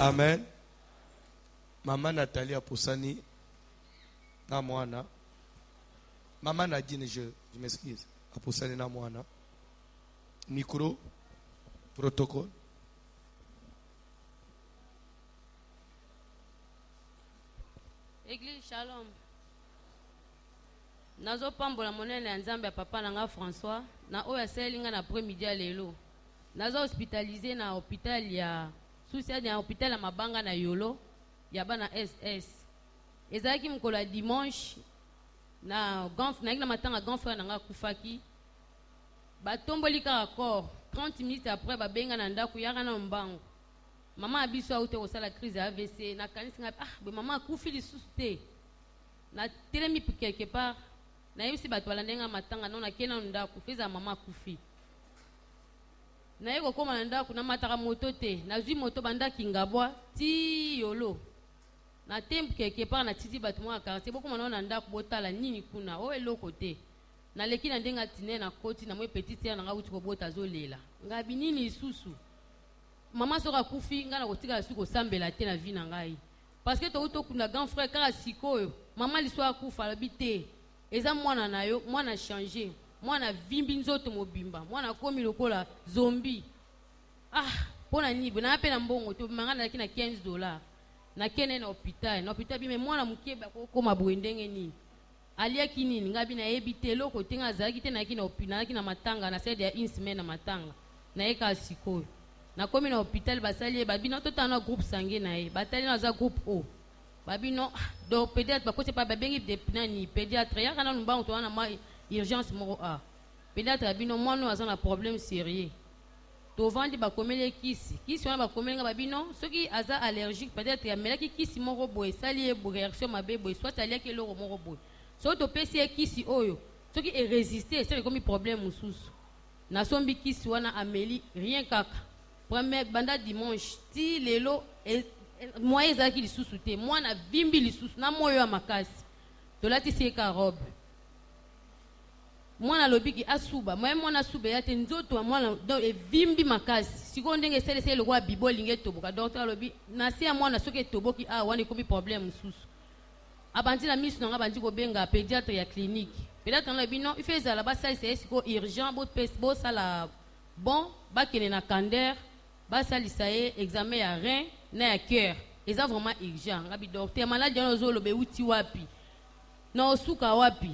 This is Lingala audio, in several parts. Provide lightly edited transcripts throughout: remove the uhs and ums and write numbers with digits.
Amen. Maman Nathalie Apoussani, na mwana. Maman Nadine, je m'excuse. Apoussani na mwana. Micro, protocole. Église Shalom. Nazo pambola monene ya nzambe ya papa nanga François na oyo asalinga na après-midi ya lelo. Nazo hospitalisé na hôpital ya Suicide ya hôpital ya Mabanga na Yolo ya bana SS. Ezaki mukolo ya dimanche na na matanga grand frère nanga kufaki. Batomboli ka corps 30 minutes après babenga na ndako yaka na mbango. Maman abiso auto kosala crise ya AVC na kanisi nga maman akufi lisusu te. Na telemi quelque part na yebisi bato balandenga matanga non akena ndako feza maman akufi. Na yeko koma na ndako na mataka moto te nazwi moto bandaki ngabwa ti Yolo. Na temple quelque part na titi bato mwa quartier boko mona na ndako botala nini kuna o eloko te. Na leki na ndenga tine na koti na mwe petite ya nga uti ko bota zolela. Ngabi nini isusu. Maman soka kufi nga na kotika suko sambela te na vie na ngai. Parce que to kuna grand frère kaka sikoyo maman liswa kufa labite. Eza mwana na yo, mwana changer, mwana vimbi nzoto mobimba, mwana komi lokola zombie. Pona nibo na apena mbongo to mangana na $15. Na kene na hôpital bime mwana mukeba ko koma boendenge nini. Alia kinini ngabi na ebite loko tenga zaki te na kina opina na matanga na sede ya insime na matanga. Na eka sikoyo. Na komi na hôpital basali babino totana groupe sanguin na e batali na za groupe O babino do pédiatre bakote pa babengi de nani pédiatre ya kana lumbango to wana ma urgence moko a pédiatre babino mwana azana problème sérieux to vandi bakomele kisi wana bakomele nga babino soki aza allergique peut-être ya melaki kisi moko boye sali e réaction mabe boye soit aliaki eloko moko boye so to pesi kisi oyo soki e résister c'est comme problème mususu na sombi kisi wana ameli rien kaka. Premier banda dimanche ti lelo moi ezaki lisusu te mwana vimbi lisusu na moyo ya makasi tolati seka robe mwana lobiki asuba mwana suba ya te nzoto mwana donc vimbi makasi siko ndenge sele lokwa bibolinge toboka docteur lobi na se ya mwana soki toboki wana komi problème lisusu abandi na misu nga bandi ko benga pédiatre ya clinique pédiatre lobi non il fait ça là bas ça c'est siko urgent bo sala bon bakene na cancer basalisa ye examen ya rein na ya cœur eza vraiment urgent ngabi docteur malade ya ozolobe uti wapi na osuka wapi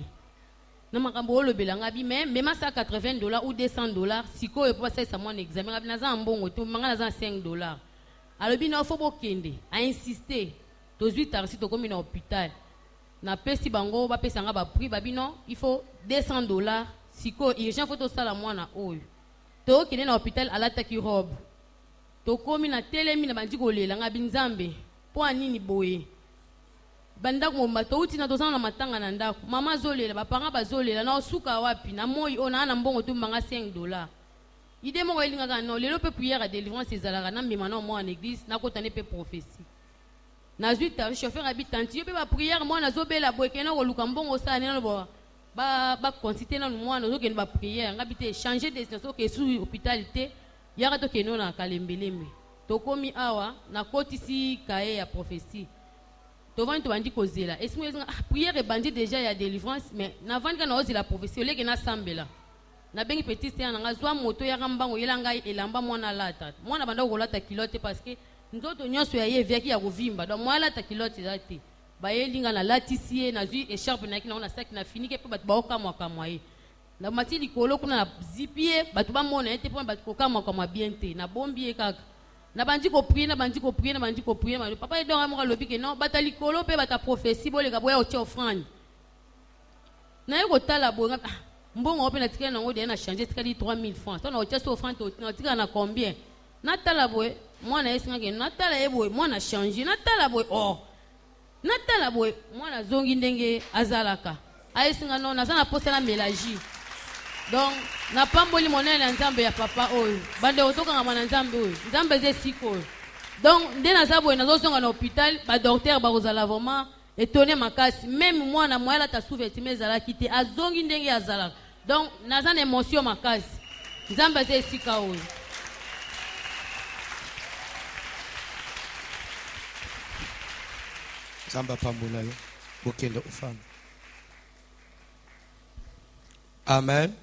na makambo olobela ngabi même ça $80 ou $200 sikoyo po basalisa mwana examen ngabi naza mbongo to manga naza $5 alobi na ofo bokende a insister tozwi tarisi tokomi na hôpital na pesi bango bapesa nga ba prix babino il faut $200 sikoyo urgent faut tosala mwana oyo to kende na hôpital alataki robe tokomi na telemi na bandi kolela ngabi nzambe po anini boye banda ko mato uti na tozana na matanga na ndako mama zolela bapanga bazolela na osuka wapi na moi ona na mbongo to manga $5 ide mo elinga kana lelo pe prière à délivrance ezalaka na mbima na mo en église na kotane pe prophétie na zuita chauffeur habitanti yo pe ba prière mo na zobela boye kena ko luka mbongo sa na bo ba quantité na mo na zo kena ba prière ngabi te changer destination ke sous hôpitalité yaka to keno na kalembelembe tokomi awa na kotisi kaye ya prophétie to vandi to bandi kozela esimo ezanga prière e bandi déjà ya délivrance mais na vandi kana ozi la prophétie oleke na sambela na bengi petit sœur na ngazwa moto ya kambango yelanga elamba mwana lata mwana banda ko lata kilote parce que nzoto nyonso ya ye viaki ya kovimba donc mwana lata kilote zati ba yelinga na latisie na zui écharpe na kina na sac na finike pe bat ba okamwa kamwa na mati likolo kuna na zipie batu ba mona ete po batu kokama kwa bien te na bombi e kaka na bandi ko prier papa edonga mo lobi ke non bata likolo pe bata prophétie boleka boya otia offrande na yeko tala bonga mbongo pe na tikela nango de na changer tikali 3000 francs to na otia so offrande na tikala na combien na tala boye mwana esinga ke na tala e boye mwana changer na tala boye na tala boye mwana zongi ndenge azalaka ayesinga non na sana posa na mélange. Donc, na pamboli monene na nzambe ya papa oyo. Bande otoka ngama na nzambe oyo. Nzambe ze siko. Donc, nde na zabo na zosonga na hôpital, ba docteur ba kozala vraiment étonné makasi. Même moi na moya la ta sous-vêtement ezala kité azongi ndenge azala. Donc, naza na émotion makasi. Nzambe ze sika oyo. Zamba pambula yo. Bokende ufanda. Amen.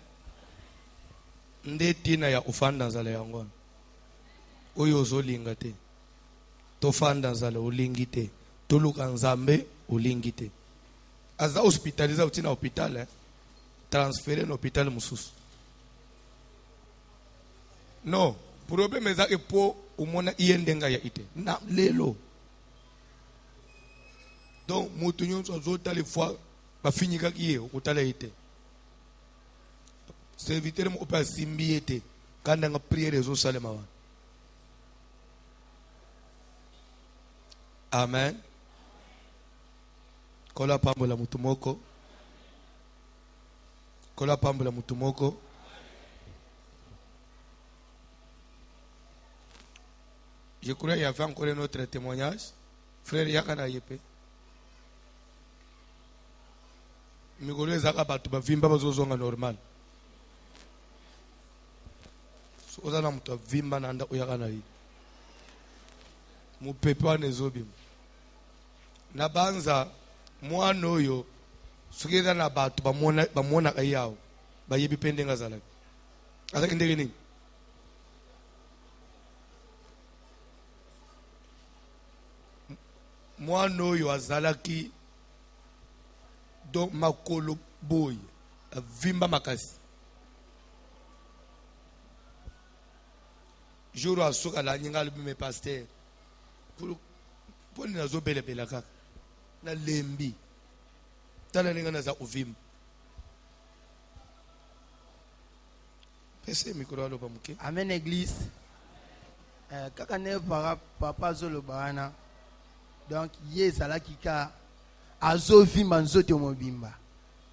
Nde tina ya ufanda nzala yangona. Oyo ozolinga te. Tofanda nzala ulingi te. Toluka nzambe ulingi te. Aza hospitaliza utina hospital transféré na hôpital mususu. No, problème eza epo umona iyendenga ya ite. Na lelo. Donc mutu nyonso azotala fois bafinyika kiye okutala ite. Serviteur mo pa simbi ete kanda nga prière ezo salema wa. Amen. Kola pambola mutumoko. Kola pambola mutumoko. Je crois qu'il y avait encore un autre témoignage. Frère Yakana Yepe. Migolo ezaka batu bavimba bazozonga normal. So ozana mutu avimba nanda uyakana yi. Mupepe wane zobim. Na banza mwana oyo sukeza na batu bamona kayawo bayebi pendenga zalaki. Azaki ndenge nini? Mwana oyo azalaki do makolo boy avimba makasi. Jour asuka la nyinga lume pasteur. Pour na zo bele kaka. Na lembi. Tala ninga na za uvimba. Pese micro alo ba muke. Amen église. Kaka ne papa zolo bana. Donc yezala kika azovimba nzoto mobimba.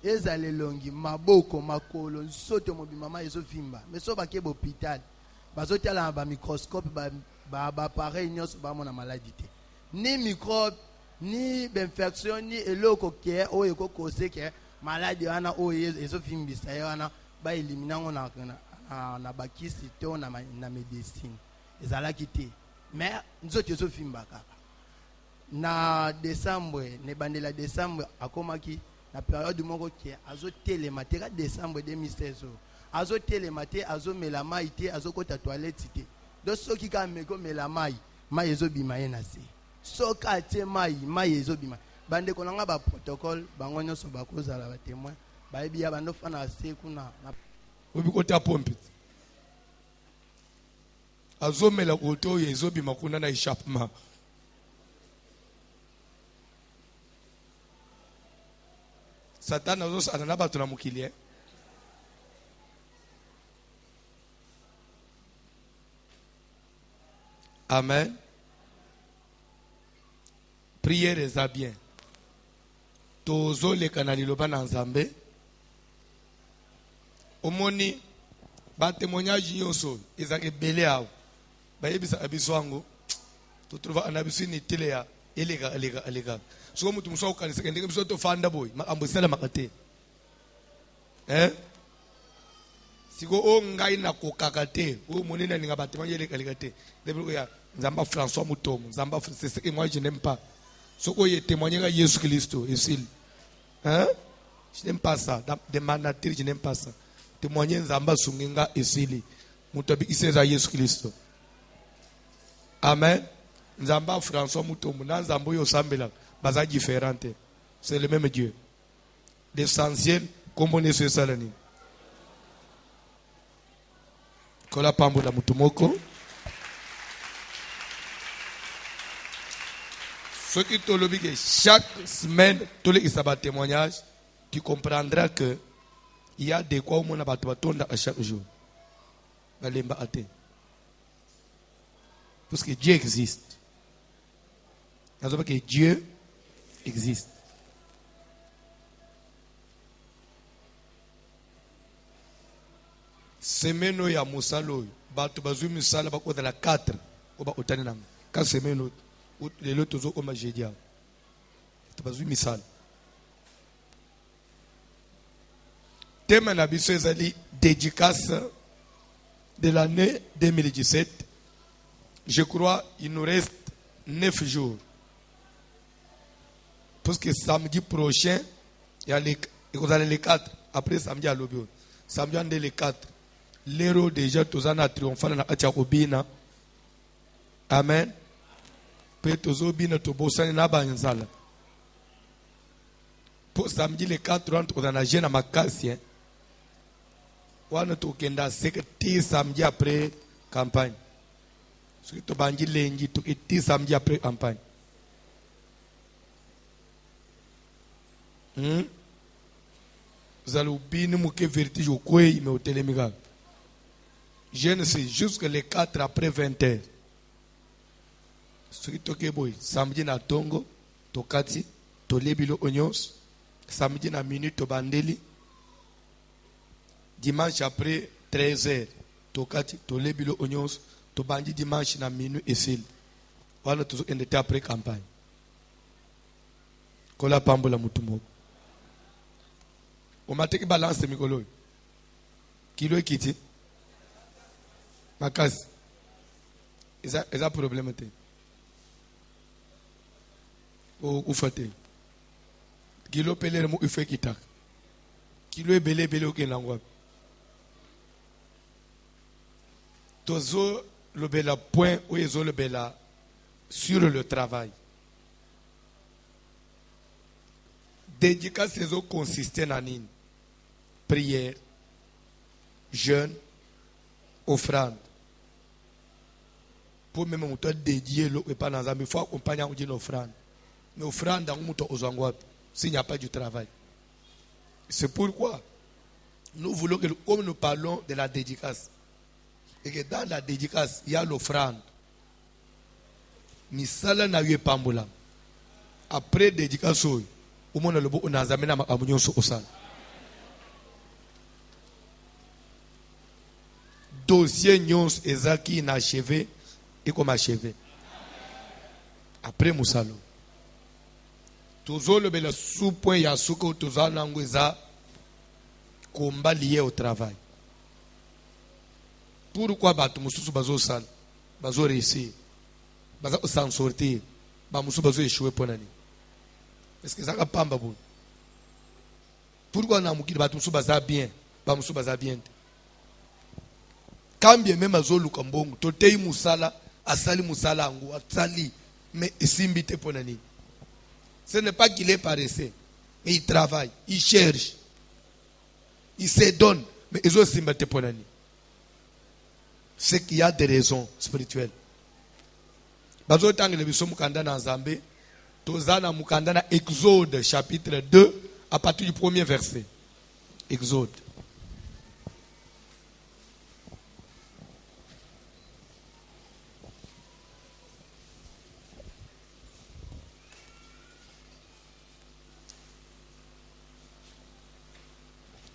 Ezale longi maboko makolo nzoto mobimba ma ezovimba. Mais so bakeba hôpital. Bazotala ba microscope ba appareil nyos ba mona maladie te. Ni microbe ni infection ni eloko ke o eko cause ke maladie wana o ezovimbisa yana ba elimina ngona na bakisi to na médecine. Ezala kite. Mais nzoto ezovimba kaka. Na décembre ne bandela décembre akomaki na période moko ki azo telema te ka décembre 2016 azo telema te azo mela mai te azo kota toilette te do soki ka meko mela mai ezo bima ye na se soka te mai ezo bima bande konanga ba protocole bango nyonso bakozala ba témoin ba ebi ya bando fana se kuna na obi kota pompe azo mela koto ezo bima kuna na échappement. Satan azos ananaba tuna mukili. Amen. Prière eza bien. Tozo le kanali loba na nzambe. Omoni ba témoignage nyonso ezake belé awo. Ba yebisa abiso ango. To trouva anabiso ni tele ya elega. So mutu muso ukanisa ndenge biso to fanda boy makambosela makate. Siko o ngai na kokakate o monena ninga batima yele kalikate. Debelo ya Nzamba François Mutomo, Nzamba c'est ce que moi je n'aime pas. Soko ye témoigner à Jésus Christ ici. Je n'aime pas ça. De ma nature je n'aime pas ça. Témoigner Nzamba sunginga ici. Mutabi iseza Jésus Christ. Amen. Nzamba François Mutomo na Nzambo yo sambela baza différente. C'est le même Dieu. L'essentiel comme on est sur salani. Kola pambo la mutumoko. Ce qui te le dit chaque semaine, tous les témoignages, tu comprendras que il y a des quoi où on a battu à chaque jour. Parce que Dieu existe. Que Dieu existe. Semaine ya musalo, batu bazu misala bako de la 4 oba otani nang. Ka semaine les autres zo comme j'ai dit. Tu bazu misala. Thème na biso ezali dédicace de l'année 2017. Je crois il nous reste 9 jours. Parce que samedi prochain, il y a les 4. Après samedi à l'obio. Samedi on est les 4. L'héros déjà tous en a triomphal na acha obina. Amen. Pe tozo bina to bosani na banzala. Pour samedi les 4 on est na jeune makasi. Wana to kenda sekti samedi après campagne. Ce qui to banji lengi to iti samedi après campagne. Vous allez oublier que vertige au coin, mais au télémiga. Je ne sais jusque les 4 après 20 heures. Ce qui toque boy, samedi na tongo, tokati, to lebilo onyos, samedi na minute to bandeli, dimanche après 13 heures, tokati, to lebilo onyos, to bandi dimanche na minute et sil. Voilà toujours en été après campagne. Kola pambola mutumo. On m'a dit balance de Mikolo. Kilo et Kitty. Ma case. Est-ce un problème? Ou fate. Kilo pelé mo ufe kita. Kilo belé belé au Kenangwa. Tozo le bela point ou ezo le bela sur le travail. Dédicace ces eaux consistent en une prière, jeûne, offrande. Pour même on doit dédier l'eau et pas dans un, il faut accompagner une offrande. Mais offrande dans un aux angouaps s'il n'y a pas du travail. C'est pourquoi nous voulons que comme nous parlons de la dédicace et que dans la dédicace il y a l'offrande. Misala na yue pambola. Après dédicace au monde le beau on a zamena ma amunion sur osal. Dossier nyons ezaki inachevé et comme achevé. Après musalo. Toujours le bel sous-point yasuko toujours n'angweza combat lié au travail. Pourquoi batu mususu bazo sal, bazo réussir, bazo s'en sortir, ba mususu bazo échouer pour nani? Est-ce que ça va pas m'babou? Pourquoi na mukiri batu mususu baza bien, ba mususu baza bien? Quand bien même azo lukambongo, totei musala, asali musala angu, asali, mais isimbite pour nani? Ce n'est pas qu'il est paresseux, mais il travaille, il cherche, il se donne, mais ils ont simbate pour nani? C'est qu'il y a des raisons spirituelles. Bazo tangi le biso mukanda na Nzambe, tozana mukanda na Exode chapitre 2 à partir du premier verset. Exode.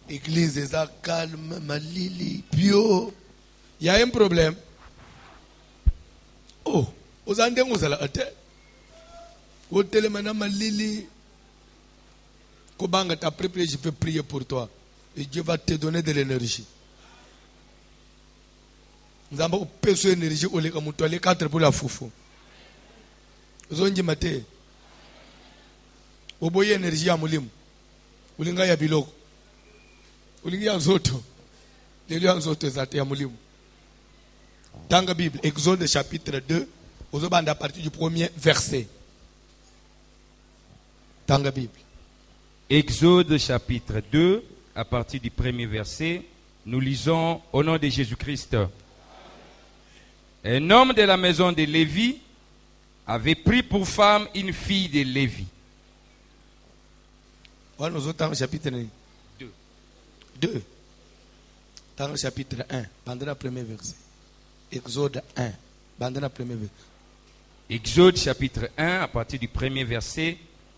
Église est calme, malili, bio. Il y a un problème. Oh, aux Andes, vous allez à terre. Au télémana malili. Kobanga t'a préparé, je vais prier pour toi. Et Dieu va te donner de l'énergie. Nous avons besoin d'énergie au lieu de les 4 pour la foufou. Vous avez dit maté. Vous avez énergie à Moulim. Vous avez biloko. Vous avez zoto. Les lions zoto zate à Moulim. Dans la Bible, Exode chapitre 2, vous avez à partir du premier verset. Dans la Bible. Exode chapitre 2, à partir du premier verset, nous lisons au nom de Jésus-Christ. Un homme de la maison de Lévi avait pris pour femme une fille de Lévi. Nous avons dans le chapitre 2. 2. Dans le chapitre 1, pendant le premier verset. Exode 1, pendant le premier verset. Exode chapitre 1, à partir du premier verset,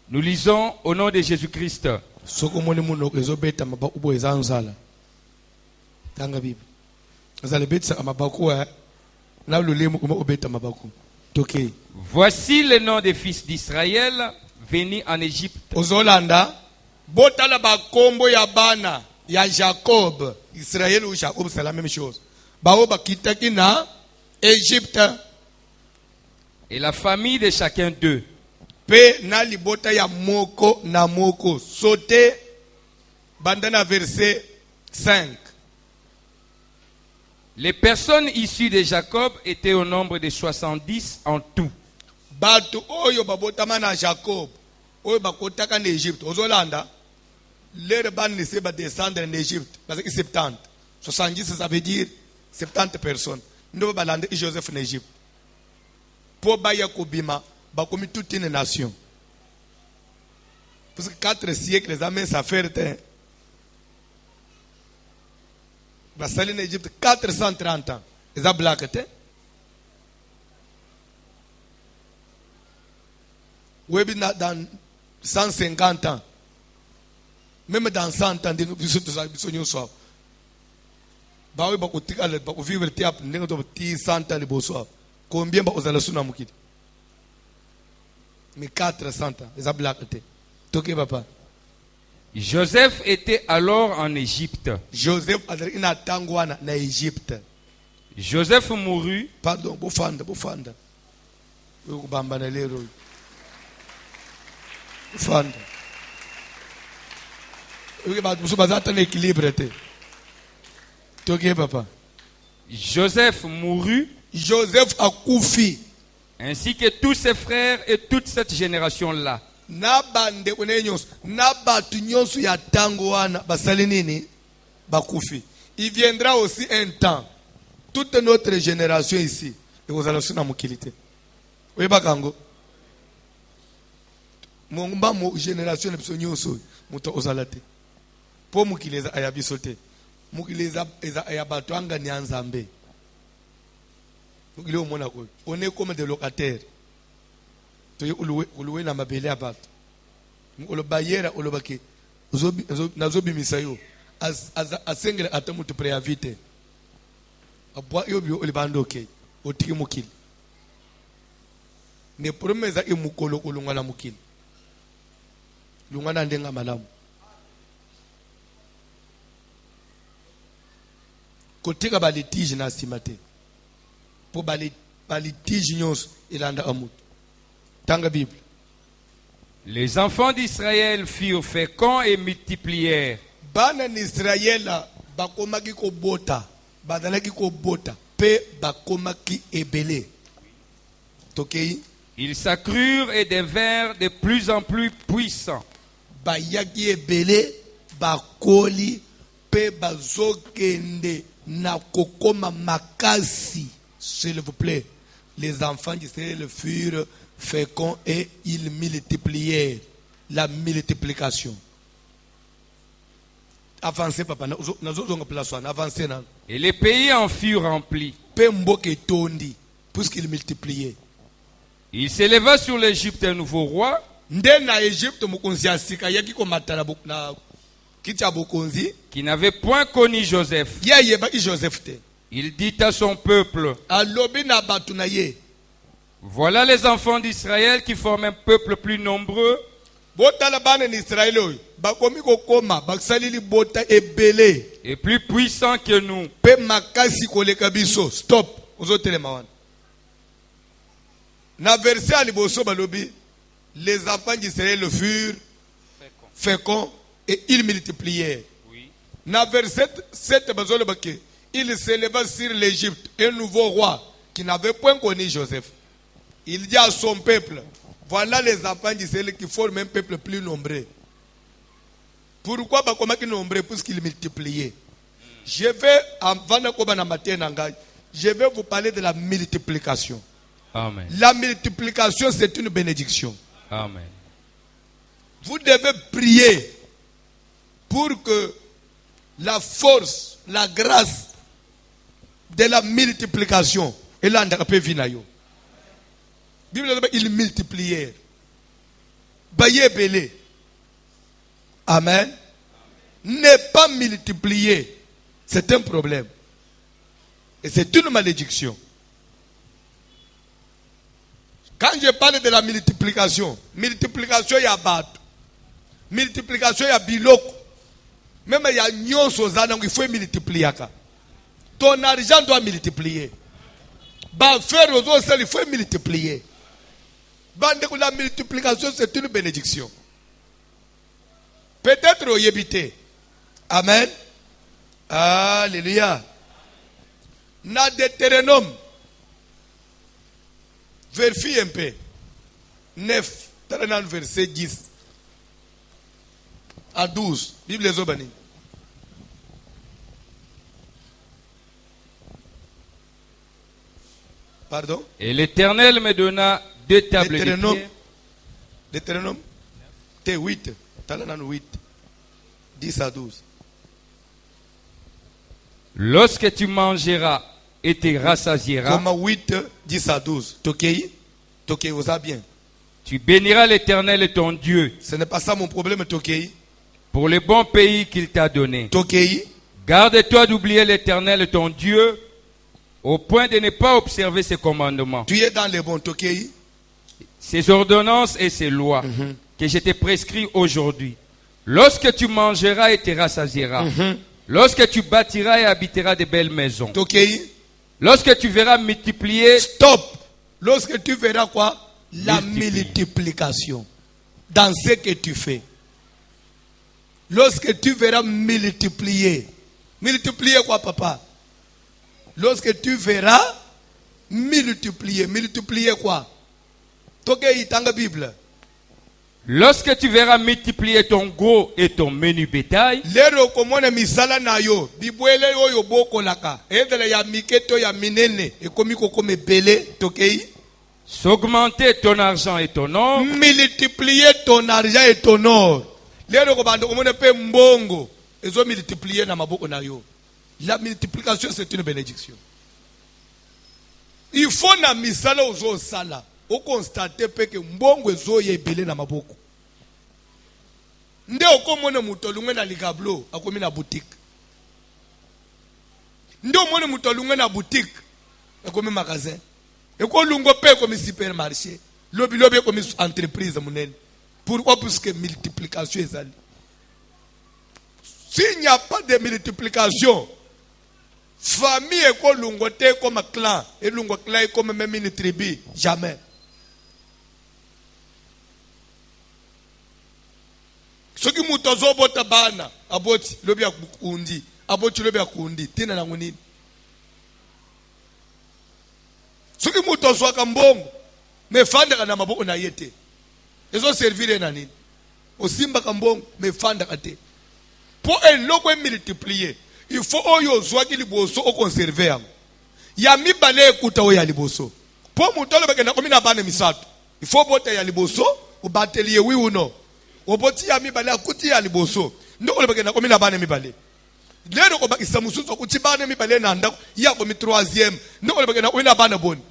nous lisons au nom de Jésus-Christ. Voici le nom des fils d'Israël venus en Égypte. Ozolanda, botala bakombo ya bana ya Jacob, Israël ou Jacob, c'est la même chose. Baoba kitaki na Égypte. Et la famille de chacun d'eux. Pe na libota ya moko na moko. Sauter bandana verset 5. Les personnes issues de Jacob étaient au nombre de 70 en tout. Batu oyo babotama na Jacob. Oyo bakotaka na Egypte. Ozolanda. Les ban ne se ba descendre en Égypte. Parce que 70. 70 ça veut dire 70 personnes. Nous balanda Joseph en Égypte. Pour baya kobima, bakomi toute une nation. Parce que 4 siècles les amis ça fait basali en Égypte 430 ans. Ils ont blagué. Oui, dans 150 ans. Même dans 100 ans, nous sommes bah oui, bah on vivre le théâtre, nous sommes 100 ans les beaux soirs. Combien bah vous allez soutenir mon kid? Mais 400 ans, ils ont blagué. Toké papa. Joseph était alors en Égypte. Joseph a dit na tangwana na Égypte. Joseph mourut. Pardon, bofanda. Yo kubamba na lero. Bofanda. Yo ba buso bazata na équilibre te. Toké papa. Joseph mourut. Joseph a koufi. Ainsi que tous ses frères et toute cette génération-là. Na bande kwenyenyos na batu nyonso ya tango wana basali nini bakufi. Il viendra aussi un temps toute notre génération ici et vous allez suna mukilité. Oui bakango. Mongba mo génération biso nyonso muto ozalate. Po mukileza ayabisote. Mukileza eza ayabatu anga ni anzambe. Mukile omona ko. On est comme des locataires. Uluwe na mabele abatu olobayera olobake nazobi misayo asengele atamutu preavite abwa yobyo olibando ke otiki mukili ne promesa imukolo kulungana mukili lungana ndenga malamu kotika balitige na simate po balitige nyonso ilanda amutu. Bible. Les enfants d'Israël furent féconds et multiplièrent. Bana n'Israël bakomaki ko bota, badalaki ko bota, pe bakomaki ebele. Tokei. Ils s'accrurent et devinrent de plus en plus puissants. Bayaki ebele, bakoli, pe bazokende na kokoma makasi. S'il vous plaît, les enfants d'Israël furent féconds et ils multiplièrent. La multiplication. Avancez papa, avancez. Et les pays en furent remplis. Puisqu'ils multipliaient. Il s'éleva sur l'Égypte un nouveau roi. Qui n'avait point connu Joseph. Il dit à son peuple: voilà les enfants d'Israël qui forment un peuple plus nombreux et plus puissant que nous. Stop. Na verset à liboso balobi, les enfants d'Israël furent féconds et ils multiplièrent. Oui. Na verset 7 bazolo bake, il s'éleva sur l'Égypte un nouveau roi qui n'avait point connu Joseph. Il dit à son peuple: voilà les enfants d'Israël qui forment un peuple plus nombreux. Pourquoi bakomaki nombreux? Puisqu'ils multipliaient. Je vais vous parler de la multiplication. Amen. La multiplication, c'est une bénédiction. Amen. Vous devez prier pour que la force, la grâce de la multiplication, et là, on peut venir. Bible dit ils multiplièrent. Baye belé. Amen. Ne pas multiplier, c'est un problème. Et c'est une malédiction. Quand je parle de la multiplication, multiplication il y a bat. Multiplication il y a biloko. Même il y a nyonso zana il faut multiplier. Ton argent doit multiplier. Bah faire aux autres il faut multiplier. La multiplication, c'est une bénédiction. Peut-être au yébité. Amen. Alléluia. Na Deutéronome. Vérifie un peu. 9, verset 10 à 12. Bible les Obani. Pardon? Et l'Éternel me donna 2 tables de pierre. Deutéronome T8, 8, 10 à 12. Lorsque tu mangeras et te rassasieras, Comme 8, 10 à 12. Tokei, vous a bien. tu béniras l'Éternel ton Dieu Ce n'est pas ça mon problème, Tokei. pour le bon pays qu'il t'a donné. Tokei, Garde-toi d'oublier l'Éternel ton Dieu au point de ne pas observer ses commandements, tu es dans les bons, Tokei. ses ordonnances et ses lois que je te prescris aujourd'hui. Lorsque tu mangeras et te rassasieras, lorsque tu bâtiras et habiteras de belles maisons, Tokei. lorsque tu verras multiplier, Stop. Lorsque tu verras quoi? La Multiplier. multiplication dans ce que tu fais. Lorsque tu verras multiplier. Multiplier quoi, papa? Lorsque tu verras multiplier. Multiplier quoi? Tokei, tanga Bible. lorsque tu verras multiplier ton gros et ton menu bétail, Lero komona misala na yo. Bibwele oyo boko laka. Edele ya miketo ya minene. Ekomi kokome bele. Tokei. s'augmenter ton argent et ton or, Multiplier ton argent et ton or. Lero kobando komona pe mbongo. Ezo multiplier na maboko na yo. La multiplication c'est une bénédiction. Il faut na misala ozo sala. O constate pe que mbongo ezo yebele na maboko. Nde okomona mutolunga na likablo akomi na boutique. Nde omona mutolunga na boutique akomi magasin. Eko lungo pe comme supermarché. Lobi comme entreprise monene. Pourquoi? Parce que multiplication est allée. S'il n'y a pas de multiplication, famille est comme lungote comme clan, et lungo clan est comme même une tribu, jamais. Ce qui mutozo bota bana, aboti lobi ya kundi, aboti lobi ya kundi, tina na ngunini. Ce qui mutozo akambongo, me fanda kana maboko na yete. Ezo servir na nini? Osimba kambongo, me fanda kate. Pour un logo multiplier, il faut oyo zwaki liboso o conserver. Ya mibale ekuta oya liboso. Pour mutolo bakena komina bana misato. Il faut bote ya liboso, o batelier oui ou non. O boti ya mibale akuti ya liboso. Ndoko bakena komina bana mibale. Lero ko bakisa mususu kuti bana mibale na ndako ya ko mi 3e. Ndoko bakena komina bana boni.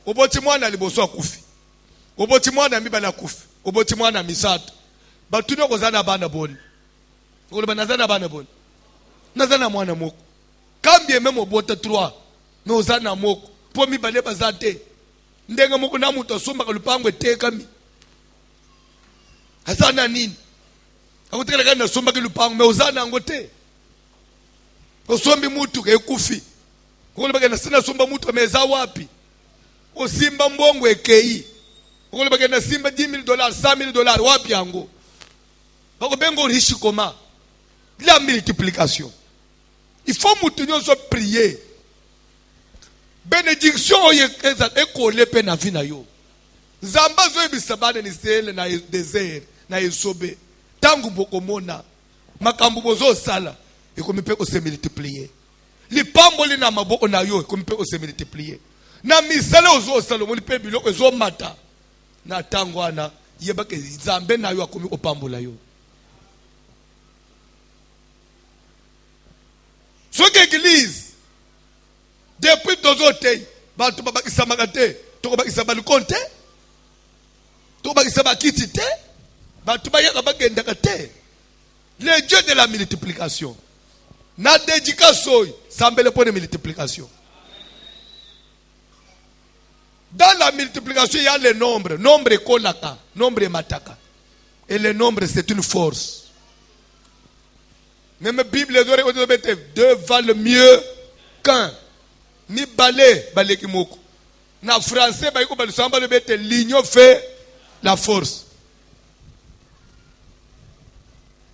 O boti mwana liboso akufi. O boti mwana mibale akufi. O boti mwana misato. Batuno kozana bana boni. Oloba nazana bana bon. Nazana mwana moko. Kambie memo bota 3. No zana moko. Po mi bale bazate. Ndenga moko na muto somba ka lupango teka mi. Hazana nini? Akutekela kana somba ka lupango me uzana ngote. Osombi mutu ke kufi. Oloba kana sina somba mutu meza wapi? Osimba mbongo ekei. Oloba kana simba $10,000, $100,000 wapi yango? Bako bengo riche comment? La multiplication. Il faut moutonner se prier. Bénédiction est collée pe na vie na yo. Zamba zo ebisabane ni sele na désert na esobe. Tangu bokomona makambo bozo sala ekomi pe ko se multiplier. Lipambo li na maboko na yo ekomi pe ko se multiplier. Na misala ozo sala mo pe biloko ezo mata. Na tango ana yebake zambe na yo akomi opambola yo. Ce que l'église, depuis Tozote, Batou Babakisa Magate, Tobakisa Balukonte, Tobakisa Bakitite, Batou Bayabagendakate, les dieux de la multiplication. Na dédication, semble pour la multiplication. Dans la multiplication, il y a le nombre. Nombre est kolaka, nombre est mataka. Et le nombre, c'est une force. Même la Bible, deux valent mieux qu'un. Ni balé, balé kimoko. Na français, ba yiko balusamba le bete l'union fait la force.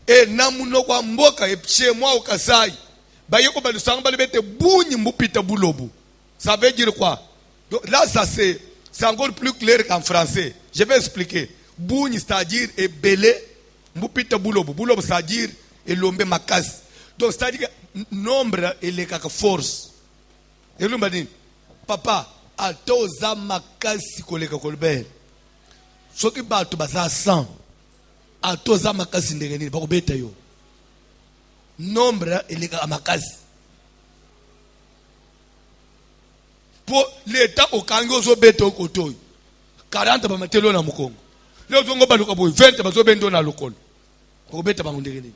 Et namuno kwa mboka et chez moi au Kasai. Bayeko balusanga balibete bouni mbupita bulobu. Ça veut dire quoi? Donc là ça c'est encore plus clair qu'en français. Je vais expliquer. Bouni c'est-à-dire et belé mbupita bulobu. Bulobu c'est-à-dire et lombe makas. Donc c'est-à-dire que nombre et les force. Et l'homme dit papa atoza makasi koleka kolbel. Soki bato baza 100 atoza makasi ndenge nini bakobeta yo. Nombre eleka makasi. Po l'État okangi ozobeta okotoyo 40 bamatelo na mukongo. Leo zongo baluka boy 20 bazobendo na lokolo. Bakobeta bango ndenge nini.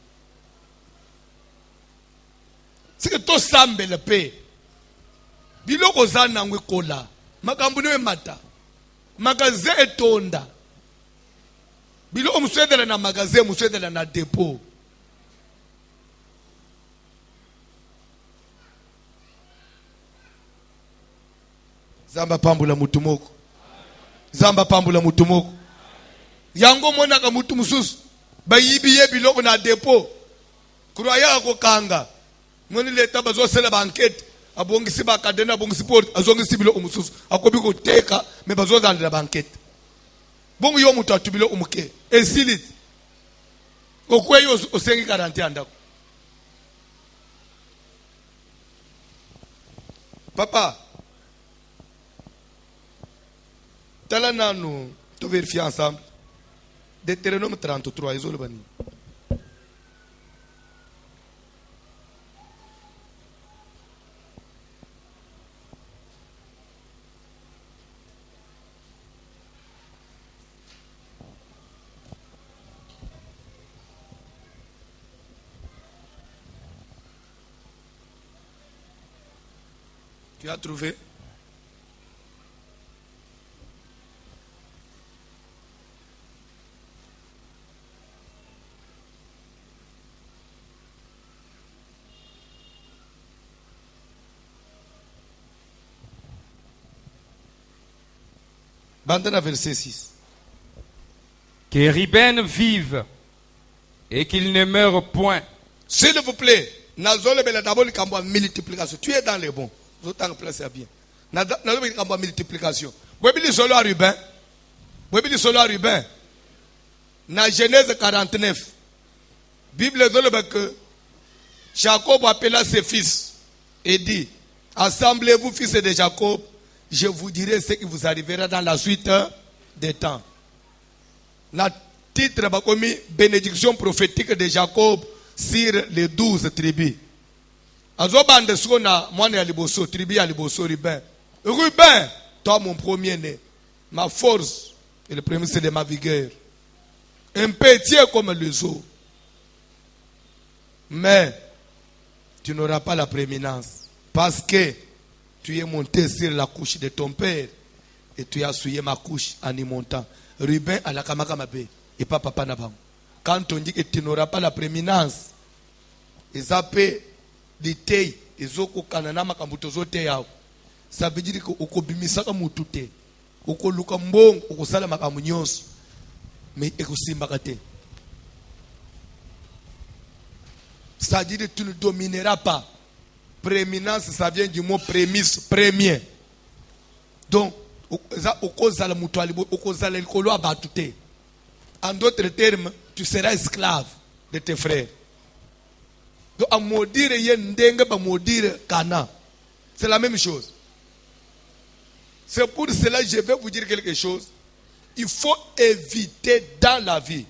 C'est que to sambele pe. Biloko zana ngwe kola. Makambu ne mata. Magasin etonda. Biloko muswedela na magasin muswedela na dépôt. Zamba pambula mutumoko. Zamba pambula mutumoko. Yango mona ka mutu mususu. Bayibiye biloko na dépôt. Kuraya ko kanga. Moni leta bazo sela banquette. Abongisi ba kadena abongisi port azongisi biloko mususu. Akobi ko teka me bazo dans la banquette. Bongo yo mutu atubilo umuke. Esilit. Okwe yo osengi 40 andako. Papa. Tala nanu to vérifier ensemble. Deutéronome 33 izolo bani. Tu as trouvé? Bandana verset 6. Que Ruben vive et qu'il ne meure point. S'il vous plaît, Nazole bela d'abord le cambo multiplication. Tu es dans les bons. Vous t'en placez bien. Nazole le cambo multiplication. Vous avez dit solo à Ruben. Vous avez dit solo à Ruben. Dans Genèse 49. Bible dit que Jacob appela ses fils et dit: assemblez-vous, fils de Jacob. Je vous dirai ce qui vous arrivera dans la suite des temps. Le titre bakomi bénédiction prophétique de Jacob sur les 12 tribus. Azobande sona mwana ya liboso tribu ya liboso Ruben. Ruben, toi mon premier-né, ma force et le premier c'est de ma vigueur. Un petit comme les eaux. Mais tu n'auras pas la prééminence parce que tu es monté sur la couche de ton père et tu as souillé ma couche en y montant. Ruben à la kamakamabe et pas papa nabam. Quand on dit que tu n'auras pas la prééminence, ils appellent l'ité, ils ont kanana makambuto zote yao. Ça veut dire que okobimisa ka mutute, okoluka mbong, okosala makamunyos, mais ekosimba kate. Ça veut dire que tu ne domineras pas. Prééminence, ça vient du mot prémisse, premier. Donc, en d'autres termes, tu seras esclave de tes frères. Donc, à maudire Yendenge, à maudire Kana. C'est la même chose. C'est pour cela que je vais vous dire quelque chose. Il faut éviter dans la vie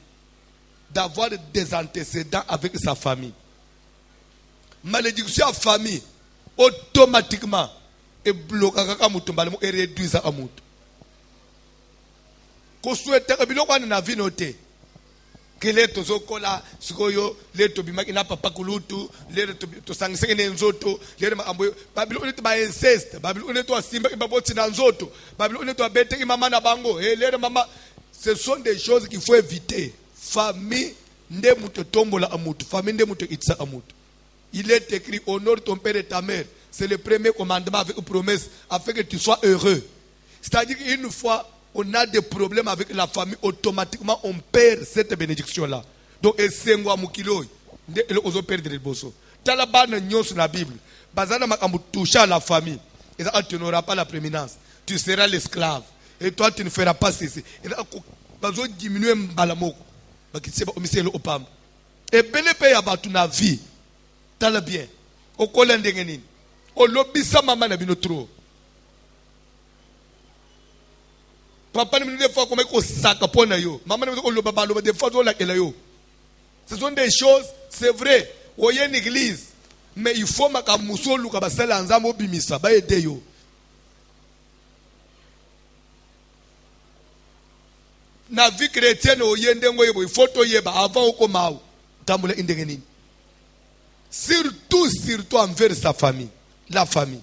d'avoir des antécédents avec sa famille. Malédiction à famille, automatiquement, et bloque et réduit à mouton. Qu'on souhaite que na vie noté que les tozokola, sikoyo, les tobimaki na papa kulutu, les tosangse nenzoto, les amboyo, Babylone to inceste, Babylone to simba ibaboti nanzoto, Babylone to bete mama na bango, et les mama, ce sont des choses qu'il faut éviter. Famille, nde muto tombola amutu, famille nde muto itsa amutu. Il est écrit: honore ton père et ta mère. C'est le premier commandement avec une promesse afin que tu sois heureux. C'est-à-dire qu'une fois on a des problèmes avec la famille, automatiquement on perd cette bénédiction-là. Donc, et c'est moi mukiloi, on perd le bosso. Talabana nyos na Bible, bazana makamu toucha la famille, et ça tu n'auras pas la prééminence, tu seras l'esclave, et toi tu ne feras pas ceci. Et là, bazo diminuer mbalamoko, bakitseba omiselo opam. Et bele pe ya batu na vie, tala bien, okola ndenge nini, olobisa mama na bino trop. Papa ne me dit pas comment on sac pour yo. Maman ne me dit qu'on le baba le des fois on la yo. Ce sont des choses, c'est vrai. On y a une église, mais il faut que muso luka basala nzamo bimisa ba aider yo. Na vie chrétienne o yende ngo yebo il faut to yeba avant o komao. Tambula indenge nini. Surtout envers sa famille, la famille.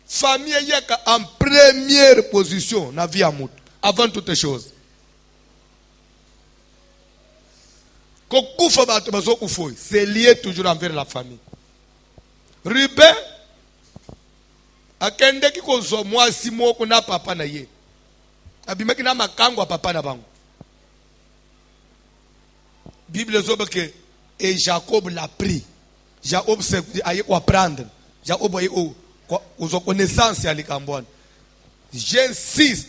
Famille yaka en première position na vie amout avant toutes choses. Kokufa bato bazo kufoi, c'est lié toujours envers la famille. Ruben akende ki kozo mwasi moko na papa na ye. Abimaki na makango papa na bango. Bible zobe que et Jacob l'a pris. Jacob s'est allé apprendre. Jacob est aux connaissances à l'Ikambouane. J'insiste.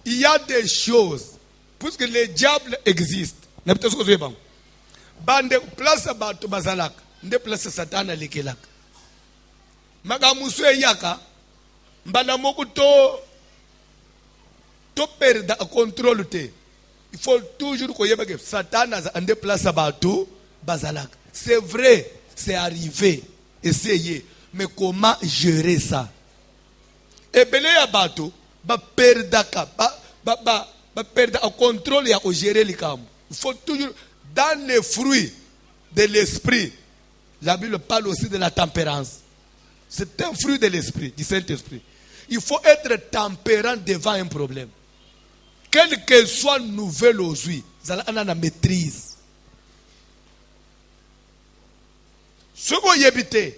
Il y a des choses, puisque le diable existe. Bande place batu bazalak, nde place Satan à l'Ikelak. Magamusu yaka, mbana moku to perdre contrôle te. Il faut toujours que Satan a nde place batu bazalak. C'est vrai, c'est arrivé, essayez. Mais comment gérer ça? Et belé ya bato, ba perdaka, ba perdre au contrôle et à gérer les camps. Il faut toujours, dans les fruits de l'esprit, la Bible parle aussi de la tempérance. C'est un fruit de l'esprit, du Saint-Esprit. Il faut être tempérant devant un problème. Quelle que soit nouvelle aujourd'hui, vous allez en maîtrise. Ce qu'on y habite,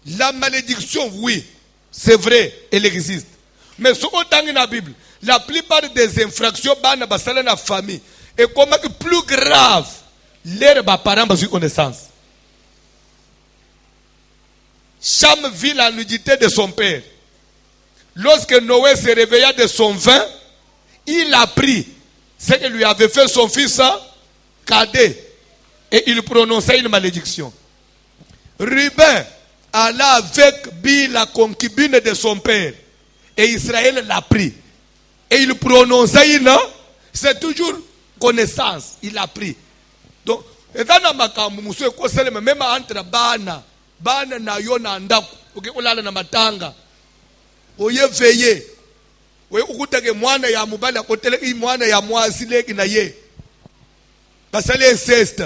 la malédiction, oui, c'est vrai, elle existe. Mais ce qu'on dans la Bible, la plupart des infractions dans la famille, et comment que plus grave, leurs parents ont eu connaissance. Cham vit la nudité de son père. Lorsque Noé se réveilla de son vin, il a pris ce que lui avait fait son fils cadet. Et il prononçait une malédiction. Ruben alla avec Bi, la concubine de son père. Et Israël l'a pris. Et il prononçait une. C'est toujours connaissance. Il l'a pris. Donc, même entre Bana na yo na ndaku. Ok, ulala na matanga. Oye veillé. Oye ukutake mwana ya mubali akotele mwana ya mwasi leki na ye. Basali inceste.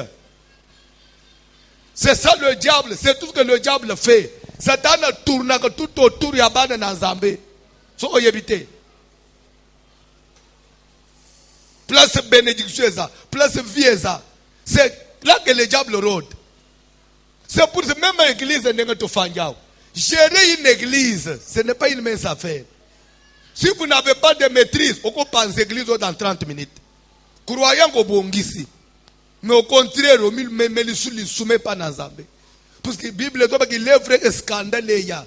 C'est ça le diable, c'est tout ce que le diable fait. Satan tourne tout autour ya bana na Nzambe. So oyebite. Place bénédiction ça, place vie ça. C'est là que le diable rôde. C'est pour ça même l'église n'est pas fangao. Gérer une église, ce n'est pas une mince affaire. Si vous n'avez pas de maîtrise, on peut penser l'église dans 30 minutes. Croyant qu'au bongisi. Mais au contraire, on ne soumet pas dans Zambé. Parce que la Bible dit qu'il est vrai scandale.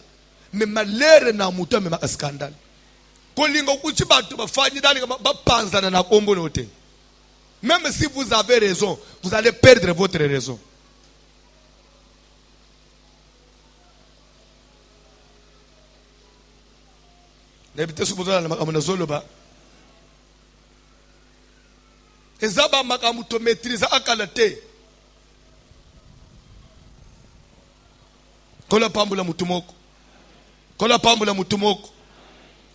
Mais malheur n'a pas de scandale. Même si vous avez raison, vous allez perdre votre raison. Ezaba makamuto maîtriser akalate. Kola pambula mutumoko. Kola pambula mutumoko.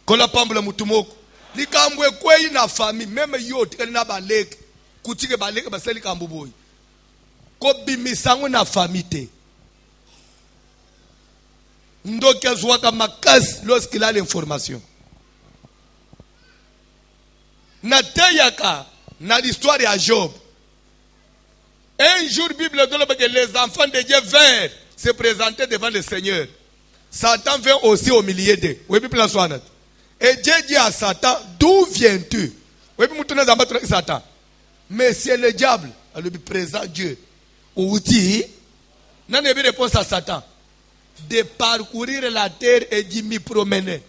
Kola pambula mutumoko. Likambwe kwei na famille même yo tikali na baleke. Kutike baleke baseli kambuboyi. Ko bimisango na famille te. Ndoka zwaka makasi lorsqu'il a l'information. Na teyaka na l'histoire de Job. Un jour, Bible dit que les enfants de Dieu vinrent se présenter devant le Seigneur. Satan vient aussi au milieu d'eux. Et Dieu dit à Satan, d'où viens-tu? Satan. Mais c'est le diable, le présent Dieu. Outil, n'a pas réponse à Satan. De parcourir la terre et d'y m'y promener.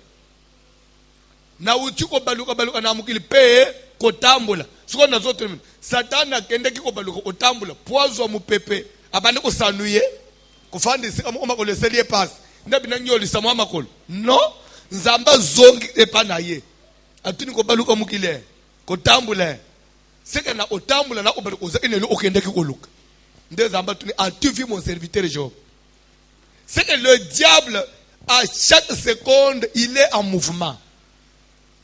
Na uti ko baluka na mukili pe ko tambula. Siko na zote mimi. Satan akende ki ko baluka ko tambula. Poazo mu pepe. Abane ko sanuye. Ko fandi sika mo ko leselie pass. Ndabi na nyoli sa mwa makolo. No, nzamba zongi epa na ye. Atuni ko baluka mukile. Ko tambula. Sika na otambula na ko baluka ozakene lo okende ki ko luka. Nde nzamba tuni as-tu vu mon serviteur Job? C'est que le diable, à chaque seconde, il est en mouvement.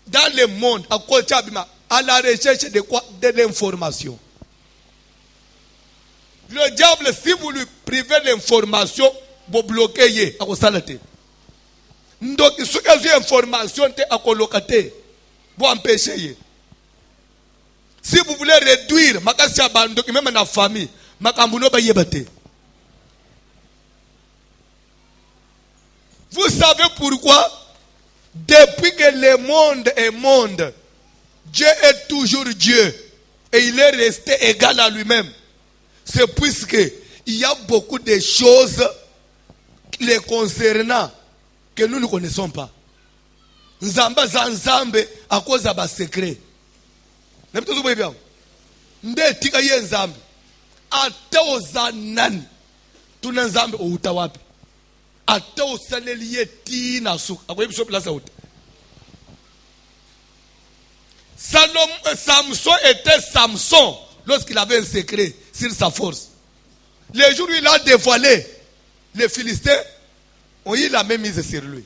Dans le monde, à la recherche de quoi? De l'information. Le diable, si vous lui privez l'information, vous bloquez. Donc, si vous avez l'information, vous empêchez. Si vous voulez réduire, même dans la famille, vous savez pourquoi? Depuis que le monde est monde, Dieu est toujours Dieu. Et il est resté égal à lui-même. C'est puisque il y a beaucoup de choses les concernant que nous ne connaissons pas. Nzamba zanzambe à cause de bas secret. N'importe quoi bien. Nde tika ye nzambe. Ata ozanani. Tuna nzambe o utawapi. Ata osaleliye tina suk. Akoye biso place out. Samson était Samson lorsqu'il avait un secret sur sa force. Le jour où il a dévoilé, les Philistins ont eu la même mise sur lui.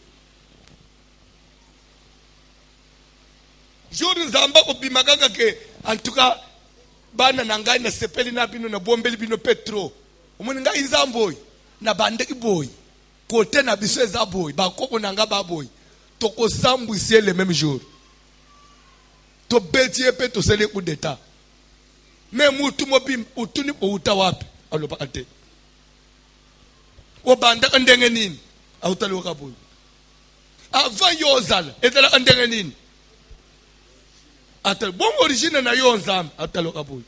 Jour Zamba obimaganga que en tout cas bana nangai na sepeli na bino na bombeli bino petro. Omuninga izamboy na bandeki boy. Côté na biso za boy, ba kopo nanga ba boy. Toko sambwisi le même jour. To betie pe to sele coup d'état. Mais mutu mobim utuni po utawapi aloba ate. Obanda ndenge nini? Autaloka boy. Avant yozala etala ndenge nini? Bon origine na yo nzambe ataloka boy.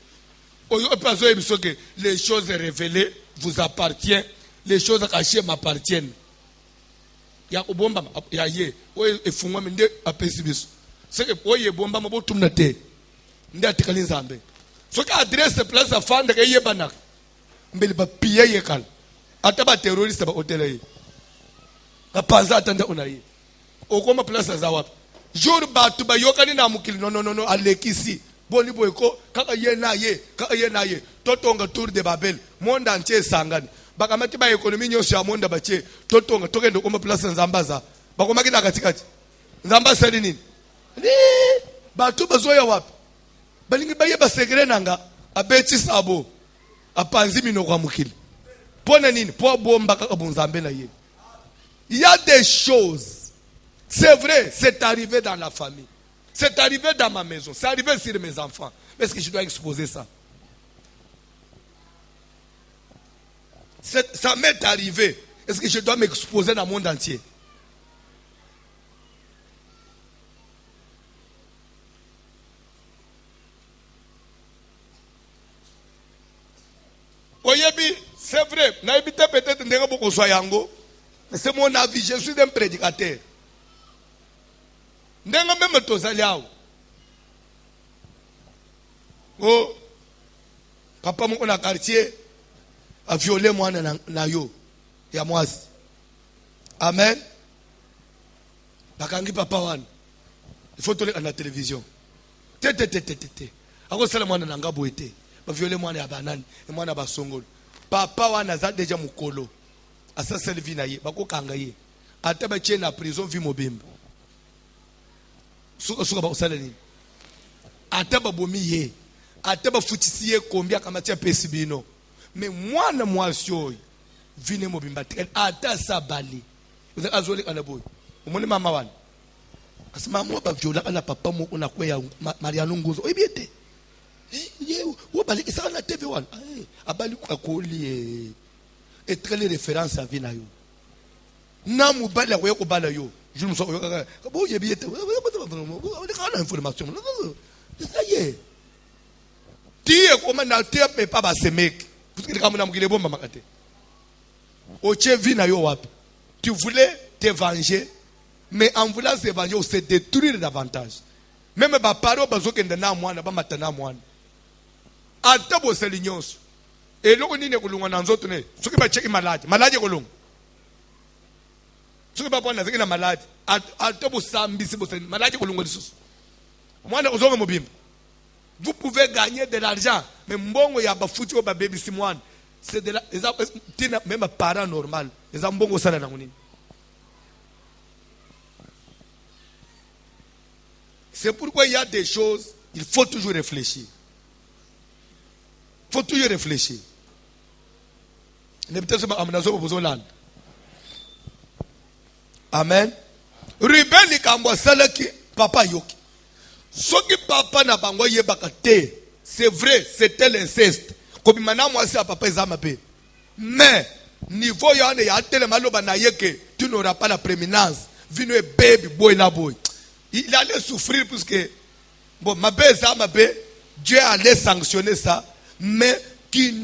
Oyo pazo ebisoke les choses révélées vous appartiennent, les choses cachées m'appartiennent. Ya obomba ya ye oyo efungwa minde apesibiso. C'est que oye bomba mabo tumnate. Nde atikali nzambe. So ka adresse place afanda ke yebana. Mbele ba piye yekal. Ata ba terroriste ba hôtel yi. Apanza atanda onayi. Okoma place za wapi? Jour batu ba yokani na mukili no alekisi boni boyko kaka ye na ye totonga tour de Babel monde entier sangani bakamati ba économie nyoso ya monde bache totonga tokende koma place nzambaza bakomaki na katikati nzamba sali nini ni batu bazoya wapi balingi baye ba secret nanga abeti sabo apanzi mino kwa mukili pona nini po bomba kaka bonzambe na ye. Il y a des choses. C'est vrai, c'est arrivé dans la famille. C'est arrivé dans ma maison. C'est arrivé sur mes enfants. Mais est-ce que je dois exposer ça? Ça m'est arrivé. Est-ce que je dois m'exposer dans le monde entier? Oyebi, c'est vrai. Naïbité peut-être n'est pas beaucoup soyango. Mais c'est mon avis. Je suis un prédicateur. Ndenga même tozali awo. Oh, papa moko na quartier a violé mwana na yo ya mwasi. Amen. Bakangi papa wana. Il faut toleka na télévision. Te. Ako sala mwana na ngabo ete. Ba violé mwana ya banani, mwana ba songolo. Papa wana za deja mukolo. Asa selvi na ye, bako kanga ye. Ata ba tie na prison vi mobimba. Suka ba usala nini? Ataba bomi ye. Ataba futisi ye kombia kamatia pesi bino. Mais mwana mwasi oyo vine mobimba tel ata sabali. Vous azoli kana boy. Umone mama wana. Asema mwa ba viola kana papa moko na kweya Mariano Nguzo. Oyibiete. ça na TV1 abali kwa koli et très les références à vina yo na mubala ko ko bala yo je me sens bo yebi ete on a information ça y est tie comme na tie mais pas ba semek parce que comme na mukile bomba makate o che vina yo wapi tu voulais te venger mais en voulant se venger on se détruire davantage même ba paro bazokenda na mwana ba matana mwana ata bo selinyos et loko nini kulunga na nzoto ne soki ba check maladi kulunga soki ba bona zikina maladi ata bo sambisi bo maladi kulunga lisusu mwana uzonga mobimba vous pouvez gagner de l'argent mais mbongo ya ba futi ba baby si mwana c'est de la tina même parent normal eza mbongo sala na nini. C'est pourquoi il y a des choses, il faut toujours réfléchir. Il faut toujours réfléchir. Amen. Ruben likambo salaki papa yoki. Soki papa na bango yebaka te. C'est vrai, c'était l'inceste. Comme maintenant moi c'est papa ezamape. Mais niveau ya ne ya tele maloba na yeke, tu n'auras pas la prééminence. Vino e baby boy na boy. Il allait souffrir parce que, bon, Dieu allait sanctionner ça, mais il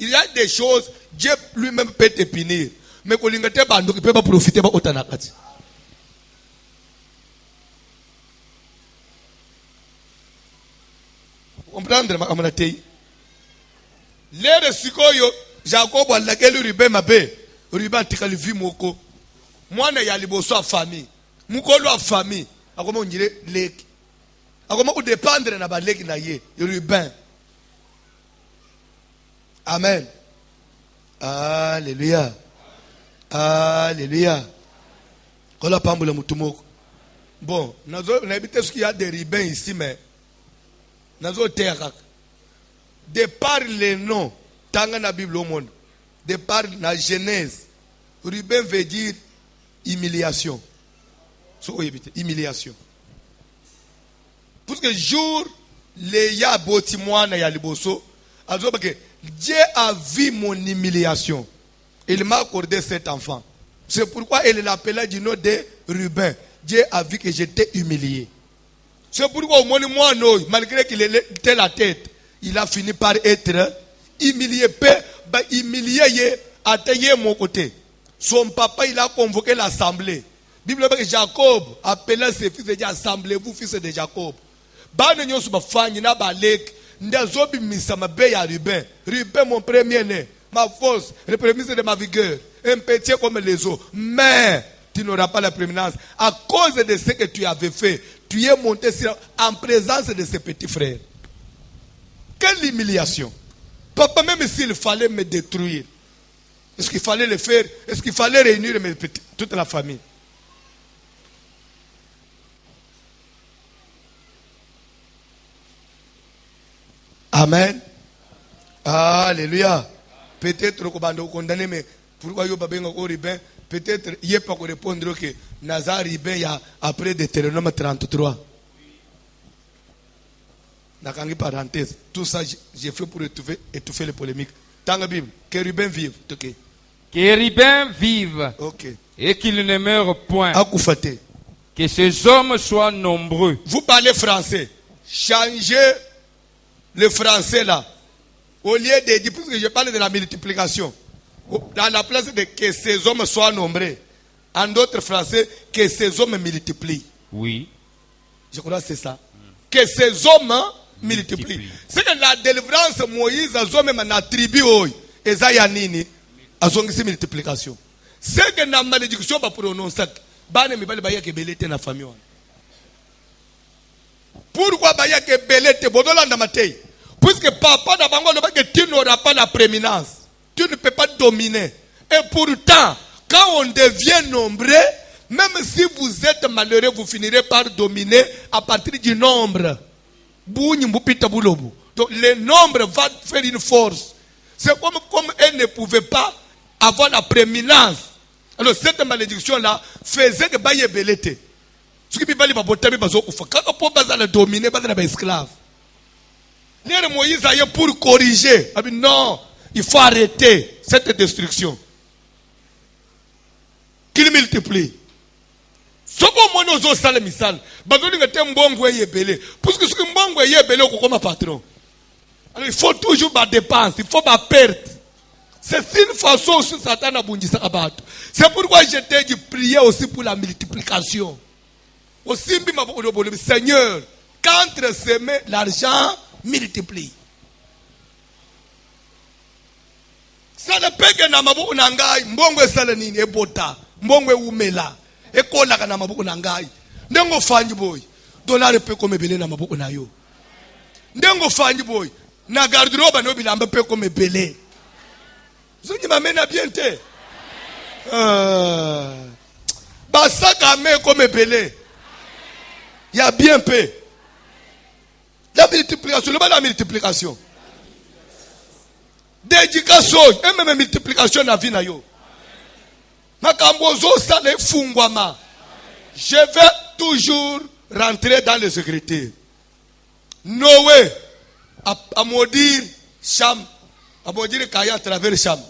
y a des choses, Dieu lui-même peut te punir, mais il ne peut pas profiter de autant. Comprendre, ma l'air de Sikoyo, Jacob a laquelle Ruben m'a bé, Ruben tikali vi moko. Mwana ya liboso a famille mukolo a famille akoma onjire leki akoma ku dépendre na ba leki na ye Ruben. Amen. Alléluia. Alléluia. Kola pambula mutumoko. Bon, nazo na habite ce qu'il y a des Ruben ici mais nazo terre de par les noms tanga na Bible au monde de par la Genèse Ruben veut dire humiliation. Humiliation. Parce que jour, les ya botimwana ya liboso, Dieu a vu mon humiliation. Il m'a accordé cet enfant. C'est pourquoi il l'appelait du nom de Ruben. Dieu a vu que j'étais humilié. C'est pourquoi au moment malgré qu'il était la tête, il a fini par être humilié. Humilié, atteigné mon côté. Son papa, il a convoqué l'assemblée. Bible dit que Jacob appela ses fils et dit assemblez-vous, fils de Jacob. Ruben, mon premier-né, ma force, le prémisse de ma vigueur, un petit comme les autres. Mais tu n'auras pas la prééminence. À cause de ce que tu avais fait, tu es monté en présence de ses petits frères. Quelle humiliation. Papa, même s'il fallait me détruire, est-ce qu'il fallait le faire? Est-ce qu'il fallait réunir toute la famille? Amen. Alléluia. Peut-être qu'on va nous condamner, mais pourquoi il y a Ruben? Peut-être il n'y a pas qu'on répondre que Nazar Ruben après Deutéronome 33. Nakanga parenthèse. Tout ça, j'ai fait pour étouffer les polémiques. Dans la Bible, que Ruben vive. Okay. Que Ruben vive. Okay. Et qu'il ne meure point. Akoufate. Que ces hommes soient nombreux. Vous parlez français. Changez le français là. Au lieu de dire, puisque je parle de la multiplication, dans la place de que ces hommes soient nombreux, en d'autres français, que ces hommes multiplient. Oui. Je crois que c'est ça. Que ces hommes multiplient. C'est que la délivrance, Moïse a zo même na tribu oi. Ezaya nini? A zo ngisi multiplication. C'est que la malédiction va prononcer. Bane mi bale baya ke belete na famille. Pourquoi baya ke belete bodolanda matei? Puisque papa na bango le que tu n'auras pas la prééminence. Tu ne peux pas dominer. Et pourtant, quand on devient nombreux, même si vous êtes malheureux, vous finirez par dominer à partir du nombre. Donc le nombre va faire une force. C'est comme elle ne pouvait pas avoir la prééminence. Alors cette malédiction-là faisait que Baye Belete. soki mibali babotami bazokufa kaka mpo bazala domine bazala baesclave. Lere Moïse aye pour corriger. Ah, non, il faut arrêter cette destruction. Qu'il multiplie. Soko mono zo sala misala. Bazoli ngate mbongo yebele. Puisque ce que mbongo yebele ko comme patron. Alors il faut toujours ba dépense, il faut ba perte. C'est une façon aussi Satan a bundisa abato. C'est pourquoi je t'ai dit prier aussi pour la multiplication. Aussi bima bo Seigneur, quand semer l'argent multiplie. Ça ne peut que na mabuku na ngai mbongo esala nini ebota. Mbongwe umela ekola kana mabuku na ngai ndengo fanyi boy dollar pe ko mebele na mabuku na yo ndengo fanyi boy na garderobe no bilamba pe ko mebele zunyi mamena bien te basaka me ko mebele ya bien pe la multiplication le la multiplication dédication et même multiplication na vie na yo. Je vais toujours rentrer dans les Écritures. Noé a maudit Cham, a maudit Kaya à travers Cham.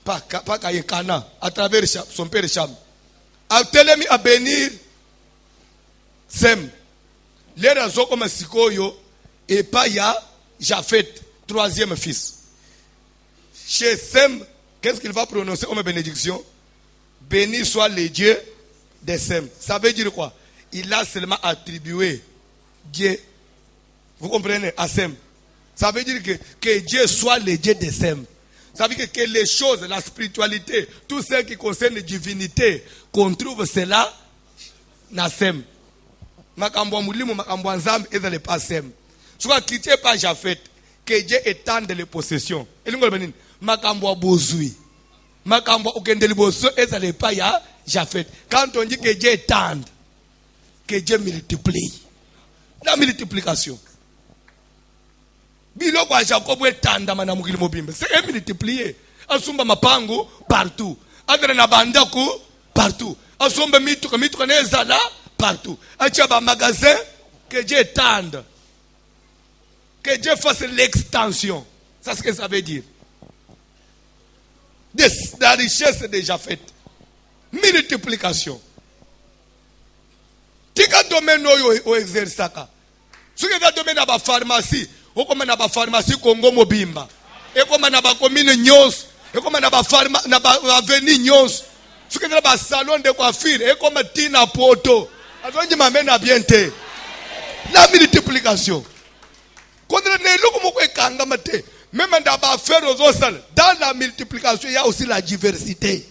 Pas Kaya Kana, à travers Cham, son père Cham. A Télémi à bénir Sem. Les raisons comme Sikoyo et pas ya Japhet, troisième fils. Chez Sem, qu'est-ce qu'il va prononcer comme bénédiction? Béni soit le Dieu de Sem. Ça veut dire quoi? Il a seulement attribué Dieu. Vous comprenez? À Sem. Ça veut dire que Dieu soit le Dieu de Sem. Ça veut dire que les choses, la spiritualité, tout ce qui concerne la divinité, qu'on trouve cela dans Sem. Makambo mulimu, makambo nzambe, et dans le pas Sem. Soit critiqué par Japhet, que Dieu étende les possessions. Et nous allons makambo bozui. Makambo okendeli boso ezale pa ya Japhet. Quand on dit que Dieu étende, que Dieu multiplie. La multiplication. Biloko a Jacob étende mana mukili mobimbe. C'est multiplier. Asumba mapango partout. Adre na bandaku partout. Asumba mituka nezala partout. Achaba magasin que Dieu étende. Que Dieu fasse l'extension. C'est ce que ça veut dire. La richesse est déjà faite. Multiplication. Tika domaine au exerçaka. Ce qui est domaine à la pharmacie, ou comme na ba pharmacie Congo Mobimba, et comme na ba commune Nyons, et comme na ba pharma na ba avenue Nyons, ce qui est na ba salon de coiffure, et comme Tina Poto. Azonji mamena bien te. La multiplication. Même dans la multiplication, il y a aussi la diversité.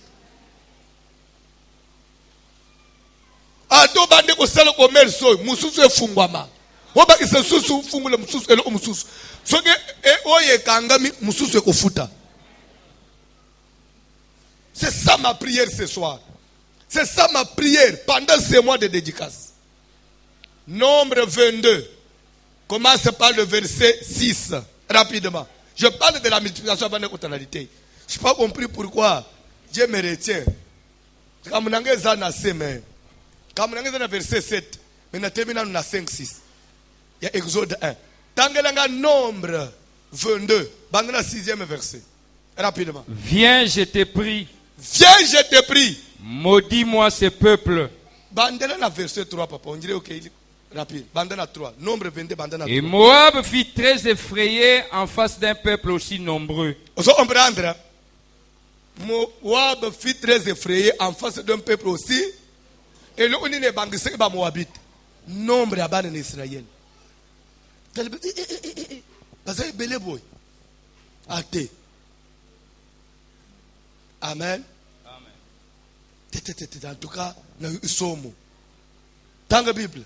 Ado bande ko sala ko merso mususu efungwama. Oba isusu fungule mususu elo mususu. Soke oye kangami mususu ekofuta. C'est ça ma prière ce soir. C'est ça ma prière pendant ces mois de dédicace. Nombre 22. Commence par le verset 6, rapidement. Je parle de la multiplication avant la tonalité. Je n'ai pas compris pourquoi Dieu me retient. Quand on a verset 7, mais on termine à 5, 6. Il y a Exode 1. Tant que l'on nombre 22, dans le 6e verset. Rapidement. Viens, je te prie. Viens, je te prie. Maudis-moi ce peuple. Bandela na verset 3, papa. On dirait ok. Rapide. Bandana 3. Nombre 22, bandana 3. Et Moab fut très effrayé en face d'un peuple aussi nombreux. On peut comprendre. Moab fut très effrayé en face d'un peuple aussi. Et là, on est bangisé par Moabite. Nombre à ban en Israël. Parce que belé boy. Athée. Amen. En tout cas, nous sommes. Dans la Bible.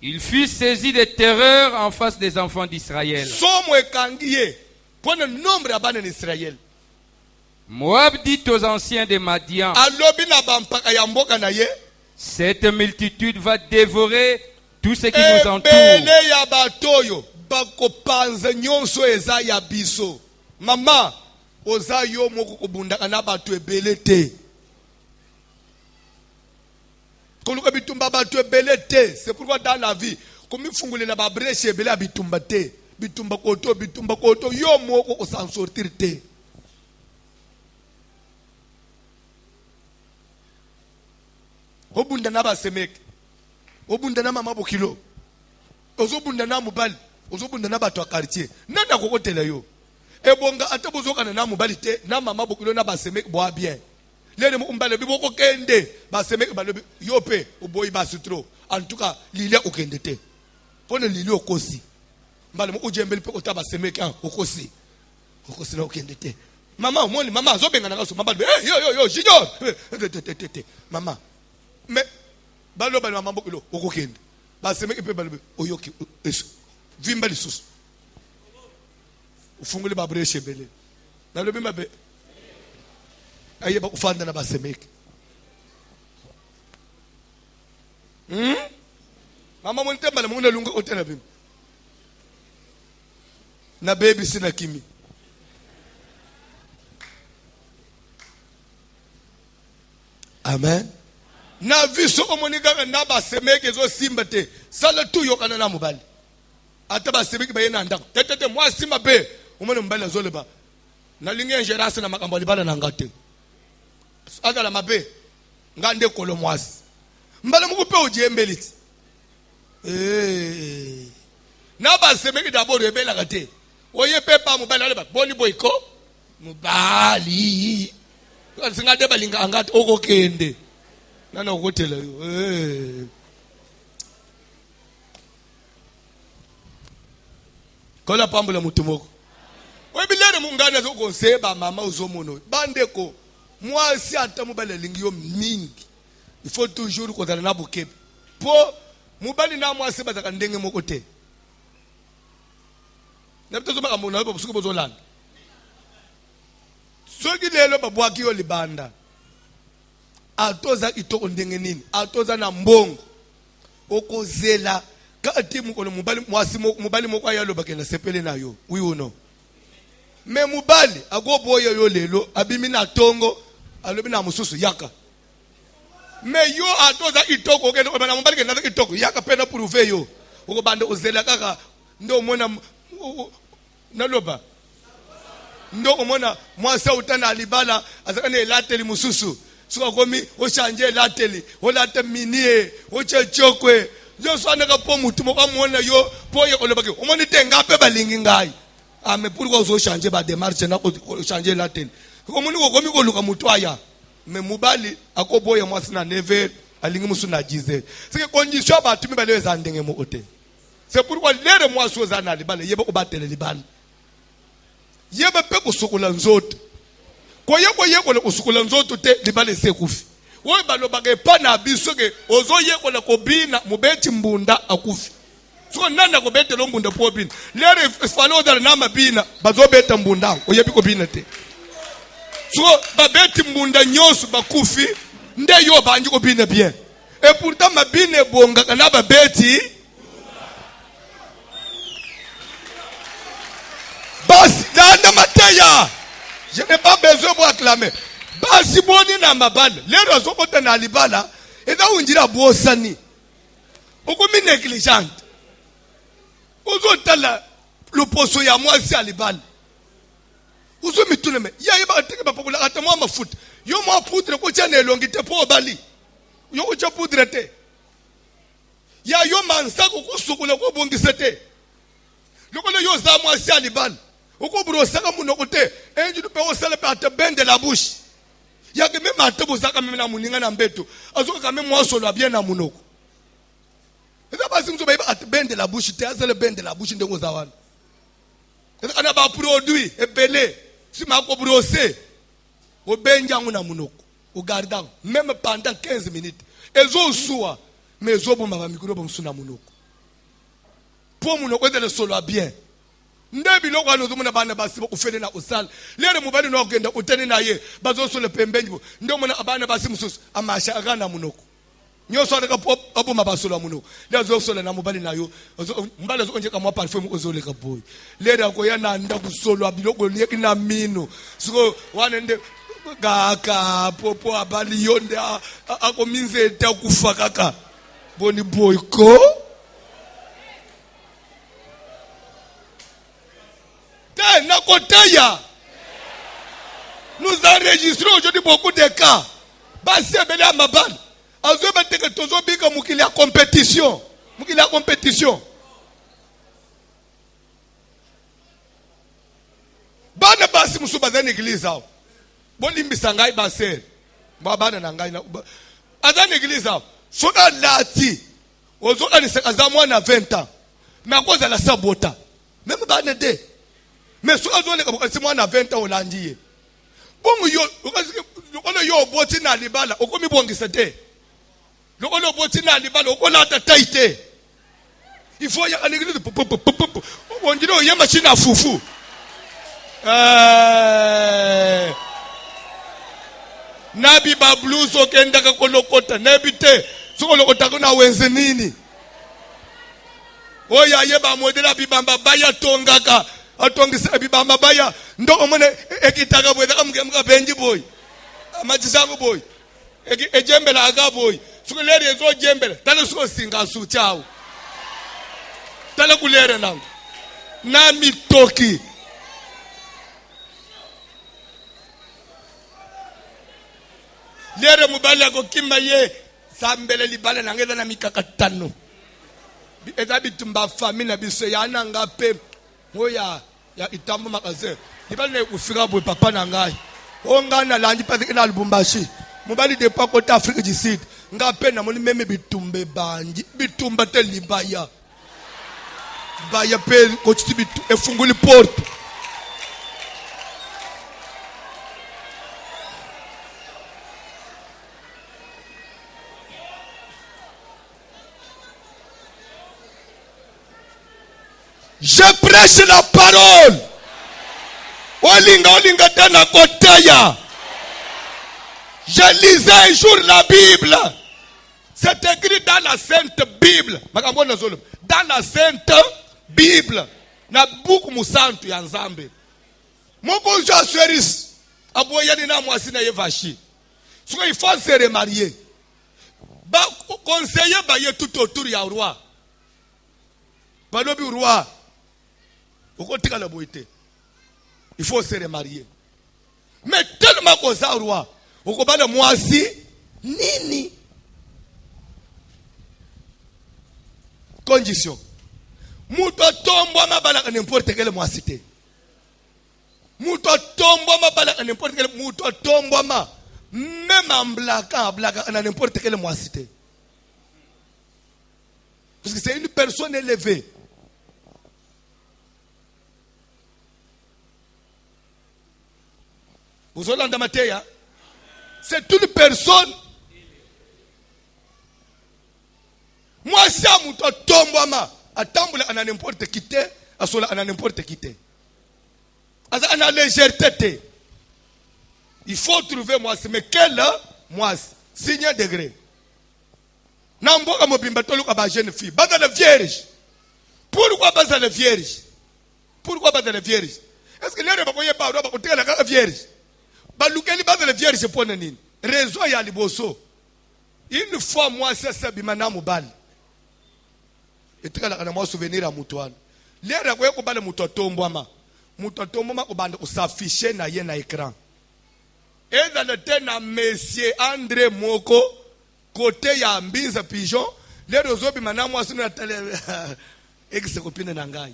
Il fut saisi de terreur en face des enfants d'Israël. Moab dit aux anciens de Madian, cette multitude va dévorer tout ce qui nous entoure. Maman, ozayo moko kobunda kana batu ebele te. koluka bitumba ba tu belete. C'est pourquoi dans la vie comme il fungule na ba breche bela bitumba te. Bitumba koto yo moko ko s'en sortir te. Obunda na ba semeke. Obunda na mama bokilo. Ozobunda na mobali. Ozobunda na bato a quartier. Nana kokotela yo. Ebonga ata bozokana na mobali te na mama bokilo na ba semeke boa bien. Lele mo umbale biboko kende ba semeke ba yo pe oboyi ba sutro. En tout cas, lile okende te. Pone lile okosi. Mbale mo ujembeli pe otaba semeke an okosi. Okosi na okende te. Mama omoni mama zobenga na kaso mama yo junior. Mama. Mais balo balo mama bokilo okokende. Ba semeke pe balo oyoki eso. Vimba lisusu. Ufungule ba breche bele. Na lobi mabe. Aye ba kufanda na ba semeke. Mama mo ntembala mo na lunga otela bim. Na baby sina kimi. Amen. Na viso omonika na ba semeke zo simba te. Sala tu yokana na mobali. Ata ba semeke ba yena ndako. Tete moi simba be. Umone mbala zo leba. Na linge ngerasa na makambo libala na ngate. Ada la mabe. Ngande kolo mwasi. Mbala mukupe ojembeliti. Na ba semeke d'abord rebela kate. Oye pepa mobali leba. Boni boyko. Mobali. Singade balinga angati okokende. Nana okotela yo. Kola pambula mutumoko. Webilere mungana zo konseba mama uzomono. Bandeko mwasi ata mobali lingi yo mingi. Il faut toujours kozala na bokepe. Po mobali na mwasi bazaka ndenge moko te. Na bitozo makamona bo busuku bozolanda. Soki lelo babwaki yo libanda. Atoza itoko ndenge nini? Atoza na mbongo. Okozela kati mukolo mobali mwasi mobali moko ayalo bakena sepele na yo. Oui ou non? Mais mobali agoboyo yo lelo abimi na tongo alobi na mususu yaka. Mais yo atoza itoko okendo na mobali kena itoko yaka pena prouver yo. Okobanda ozela kaka ndo mona naloba. Ndo omona mwasa utana alibala azakane elateli mususu suka komi o changer elateli o late minie o chechokwe yo swana ka po mutu mo kamona yo po ye olobake omoni tenga pe balingi ngai ame pourquoi zo changer ba démarche na ko changer elateli komoni ko komi ko luka mutu aya me mubali akoboye mwasi na neve alingi musu na jize c'est que condition ba tumi bale za ndenge mo ote c'est pourquoi lere mwasi ozana libala yebe ko batele libala yeba pe kusukula nzoto koye le kusukula nzoto te libale sekufi woy baloba ke pana biso ke ozoye le kobina mubeti mbunda akufi so nanda ko betelo mbunda po bina lere falo dal na mabina bazobeta mbunda oyebi ko bina te so babeti mbunda nyoso bakufi nde yo banji ko bina bien et pourtant mabine bonga kana babeti basi danda mateya. Je n'ai pas besoin de acclamer. Basi boni na mabala. Lero azokota na libala. Eza unjira bosani. Okomi négligente. Ozotala le poso ya mwasi alibala. Uzo mituleme. Ya yeba teke bapokola ata mwa mafuta. Yo mwa poudre ko tia na elongite po bali. Yo ko tia poudre te. Ya yo mansa ko kusukula ko bongisa te. Lokolo yo za mwasi alibala. Oko brosaka munoko te enji pe osala pe ate bende la bouche yake même ate bozaka même na muninga na mbeto azoka quand même mwasolo bien na munoko eza basi mzo ba ate bende la bouche te azale bende la bouche ndengo za wana eza kana ba produit ebele si mako brosser o benja nguna munoko o garda même pendant 15 minutes ezo suwa mais ezo bomba ba mikro bomsuna munoko po munoko ezale solo bien ndebi lokho anozumuna bana basibo ufele na usala lere mubali no kugenda utene naye bazosole pembenji ndo mona abana basimususu amasha akana munoko nyoso aleka abo mabasolo munoko lezosola na mubali nayo mbale zo onje kama parfum ozoleka boy lere akoya na nda kusolo abiloko leki na mino siko wanende kaka popo abali yonde akominze ta kufa kaka boni boyko te na koteya. Nous enregistrons aujourd'hui beaucoup de cas. Basi abele amabal azo bateke tozo bika mukili ya compétition, mukili ya compétition. Bana basi musuba za église ao bolimbisa ngai baser babana na ngai na azana église ao soka lati ozoka ni sekaza mwana 20 ans na koza la sabota même bana de mais soka zone ka bokasi mwana 20 ans olandiye bongo yo lokolo yo boti na libala okomi bongisa te lokolo boti na libala okola ta taite il faut ya l'église on dit no ya machine à fufu. Nabi bablues okenda ka kolokota nabi te sokolokota kuna wenze nini oya yeba modela bibamba baya tongaka atongisa bibamba baya ndo omone ekitaka bweza kamgemka benji boy amajizangu boy ejembela aga boy sokolere ezo jembela tale so singa su chao tale kulere nangu na mitoki. Lere mubali ko kimaye sambele libala nangeza na mikakatano eza bitumba famille na biso yana ngape moya ya itambo makaze libala ne kufika bo papa na ngai ongana landi pa na Lubumbashi mubali de pa kota Afrique du Sud ngape na moni meme bitumbe banji bitumba te libaya baya pe ko tibitu efunguli porte. Je prêche la parole. Olinga tana koteya. Je lisais un jour la Bible. C'est écrit dans la Sainte Bible. Dans la Sainte Bible. Na buku musantu ya Nzambe. Moko jo asweris. Aboyani na mwasi na yevashi. Souvent il faut se remarier. Ba conseiller ba ye tout autour ya roi. Balobi roi. Il faut se remarier. Mais tellement qu'on a roi, on va le moisi, nini. Condition. Mouto tombo ma balak n'importe quel moisité. Mouto tombo ma balak n'importe quel mouto tombo ma. Même en blaka n'importe quel moisité. Parce que c'est une personne élevée. Vous allez en Matéa. C'est une personne. Moi, si à mon tombama, à tamboula, à n'importe qui t'est, à cela, à n'importe qui t'est. À la légèreté. Il faut trouver moi, mais quel moi, signe degré. Namboka mobimba tolu ka ba jeune fille, basa la vierge. Pourquoi basa la vierge? Pourquoi basa la vierge? Est-ce que les gens vont pas ba côté la vierge? Balukeli basa la vierge pour nini? Raison ya liboso. Une fois moi c'est ça bimana mobali. Et très la moi souvenir à mutuana. Les gens ko bala mutotombwama. Mutotombwama ko banda s'afficher na ye na écran. Et dans le temps monsieur André Moko côté ya mbinza pigeon les rozobi mana moi sino na tele ex copine na ngai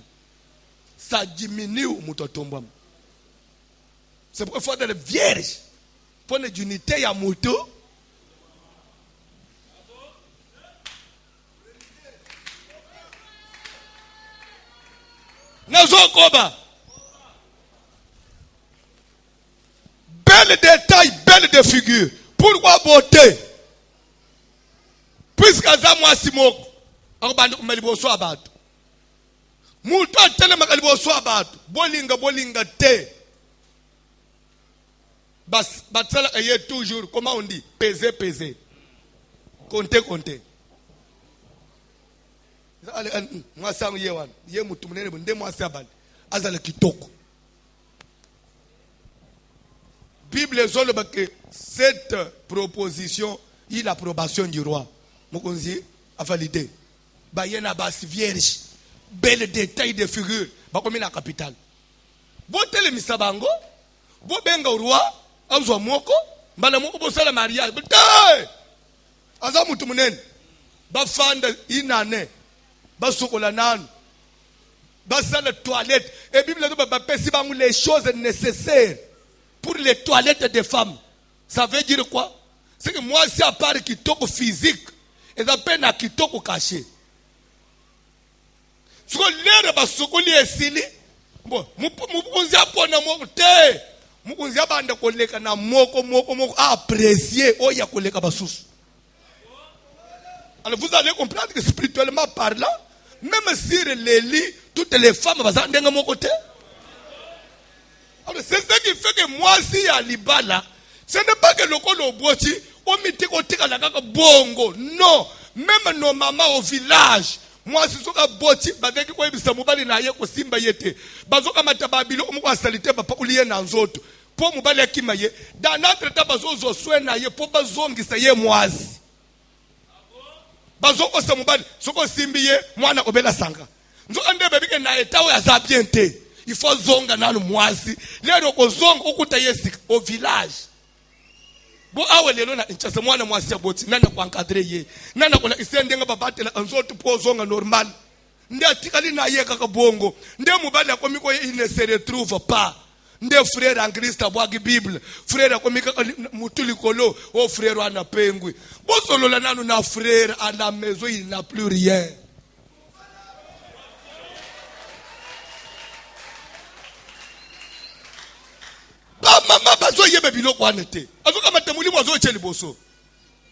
ça diminue mutotombwa c'est pourquoi il faut être vierge pour les unités ya muto nazo koba belle détail belle de figure pourquoi beauté. Puisque moi simoko akubanda kumaliboso abantu muntu atele makaliboso abantu bolinga te bas batsala aye toujours comment on dit peser compter moi sangu yewan ye mutu munene nde moi sabali azala kitoko bi Bible est que cette proposition, il l'approbation du roi. Mokonzi a validé. Bayena bas vierge, bel détail de figure. Bakomi la capitale. Botele misabango, bo benga roi, azwa moko, mbala moko bo sala mariage. Bataille! Aza mutu munene. Bafanda inane. Basokola nanu. Basala toilette. Et Bible dit les choses nécessaires pour les toilettes des femmes. Ça veut dire quoi? C'est que moi, c'est à part kitoko physique, et ça peine à kitoko caché. Ce que l'air basokoli esili, bon, mukunzia pona moko te, mukunzia banda koleka na moko apprécier oya koleka basusu. Alors vous allez comprendre que spirituellement parlant, même si les lits, toutes les femmes vont s'en de mon côté. Alors c'est ce qui fait que moi si à Libala, ce n'est pas que le colo boiti, on m'y côté à la bongo. Non, même nos mamans au village. Moi si soka boiti, avec quoi ils sont mobile na ye ko simba yete. Bazoka matababilo on ko salite papa uliye na nzoto. Pour mobile akimaye, dans notre temps bazozo soin na ye pour bazongi sa ye moisi. Bazoko se mobile, soko simbiye mwana obela sanga. Nzo ande bebike na etawo ya zabiente. Il faut zonga nanu mwasi. Lero ko zonga okuta yesi au village. Bo awe lelo na inchase mwana mwasi ya boti nana kwa encadrer ye. Nana ko na isendenga babatela nzoto po zonga normal. Nde atikali na ye kaka bongo. Nde mobile akomiko ye ne se retrouve pas. Nde frère en Christ abwagi Bible. Frère akomika mutuli kolo o frère ana pengwi. Bo solola nanu na frère à la maison il n'a plus rien. Maman bazo yebe biloko anete. Azoka matemuli mwazo cheli boso.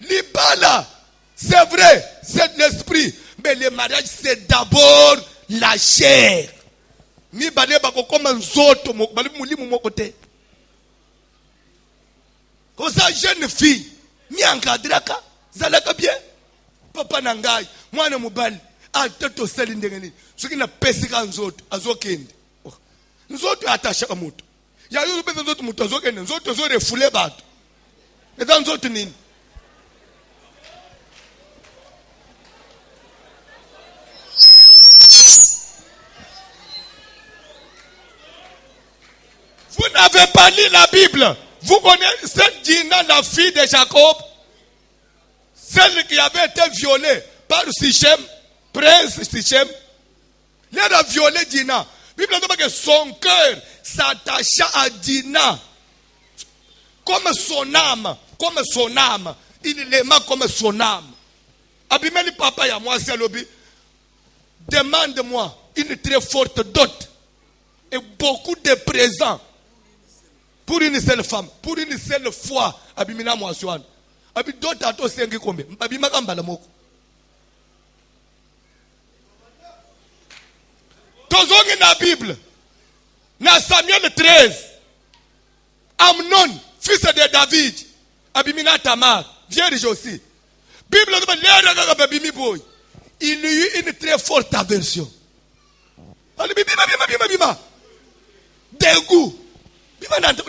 Libala, c'est vrai, c'est l'esprit, mais le mariage c'est d'abord la chair. Mi bale bako koma nzoto mo bale mulimu moko te. Comme ça jeune fille, mi encadraka, zalaka bien. Papa nangai, mwana mubali, alteto seli ndengeni. Soki na pesika nzoto, azokende. Nzoto atashaka moto. Ya yuzu pesa nzoto moto azokende, nzoto zo refule bato. Eza nzoto nini? Vous n'avez pas lu la Bible. Vous connaissez Dina, la fille de Jacob, celle qui avait été violée par Sichem, prince Sichem. Il a violé Dina. La Bible dit que son cœur s'attacha à Dina comme son âme, comme son âme. Il l'aima comme son âme. Abimeli papa ya moi c'est lobby. Demande-moi une très forte dot et beaucoup de présents. Pour une seule femme, pour une seule fois, abimina mwaswan. Abi d'autres ato sengi kombe. Abima kambala moko. Tozongi na Bible. Na Samuel 13. Amnon, fils de David. Abimina Tamar, vierge aussi. Bible dit boy. Il y eut une très forte aversion. Bima. Dégoût.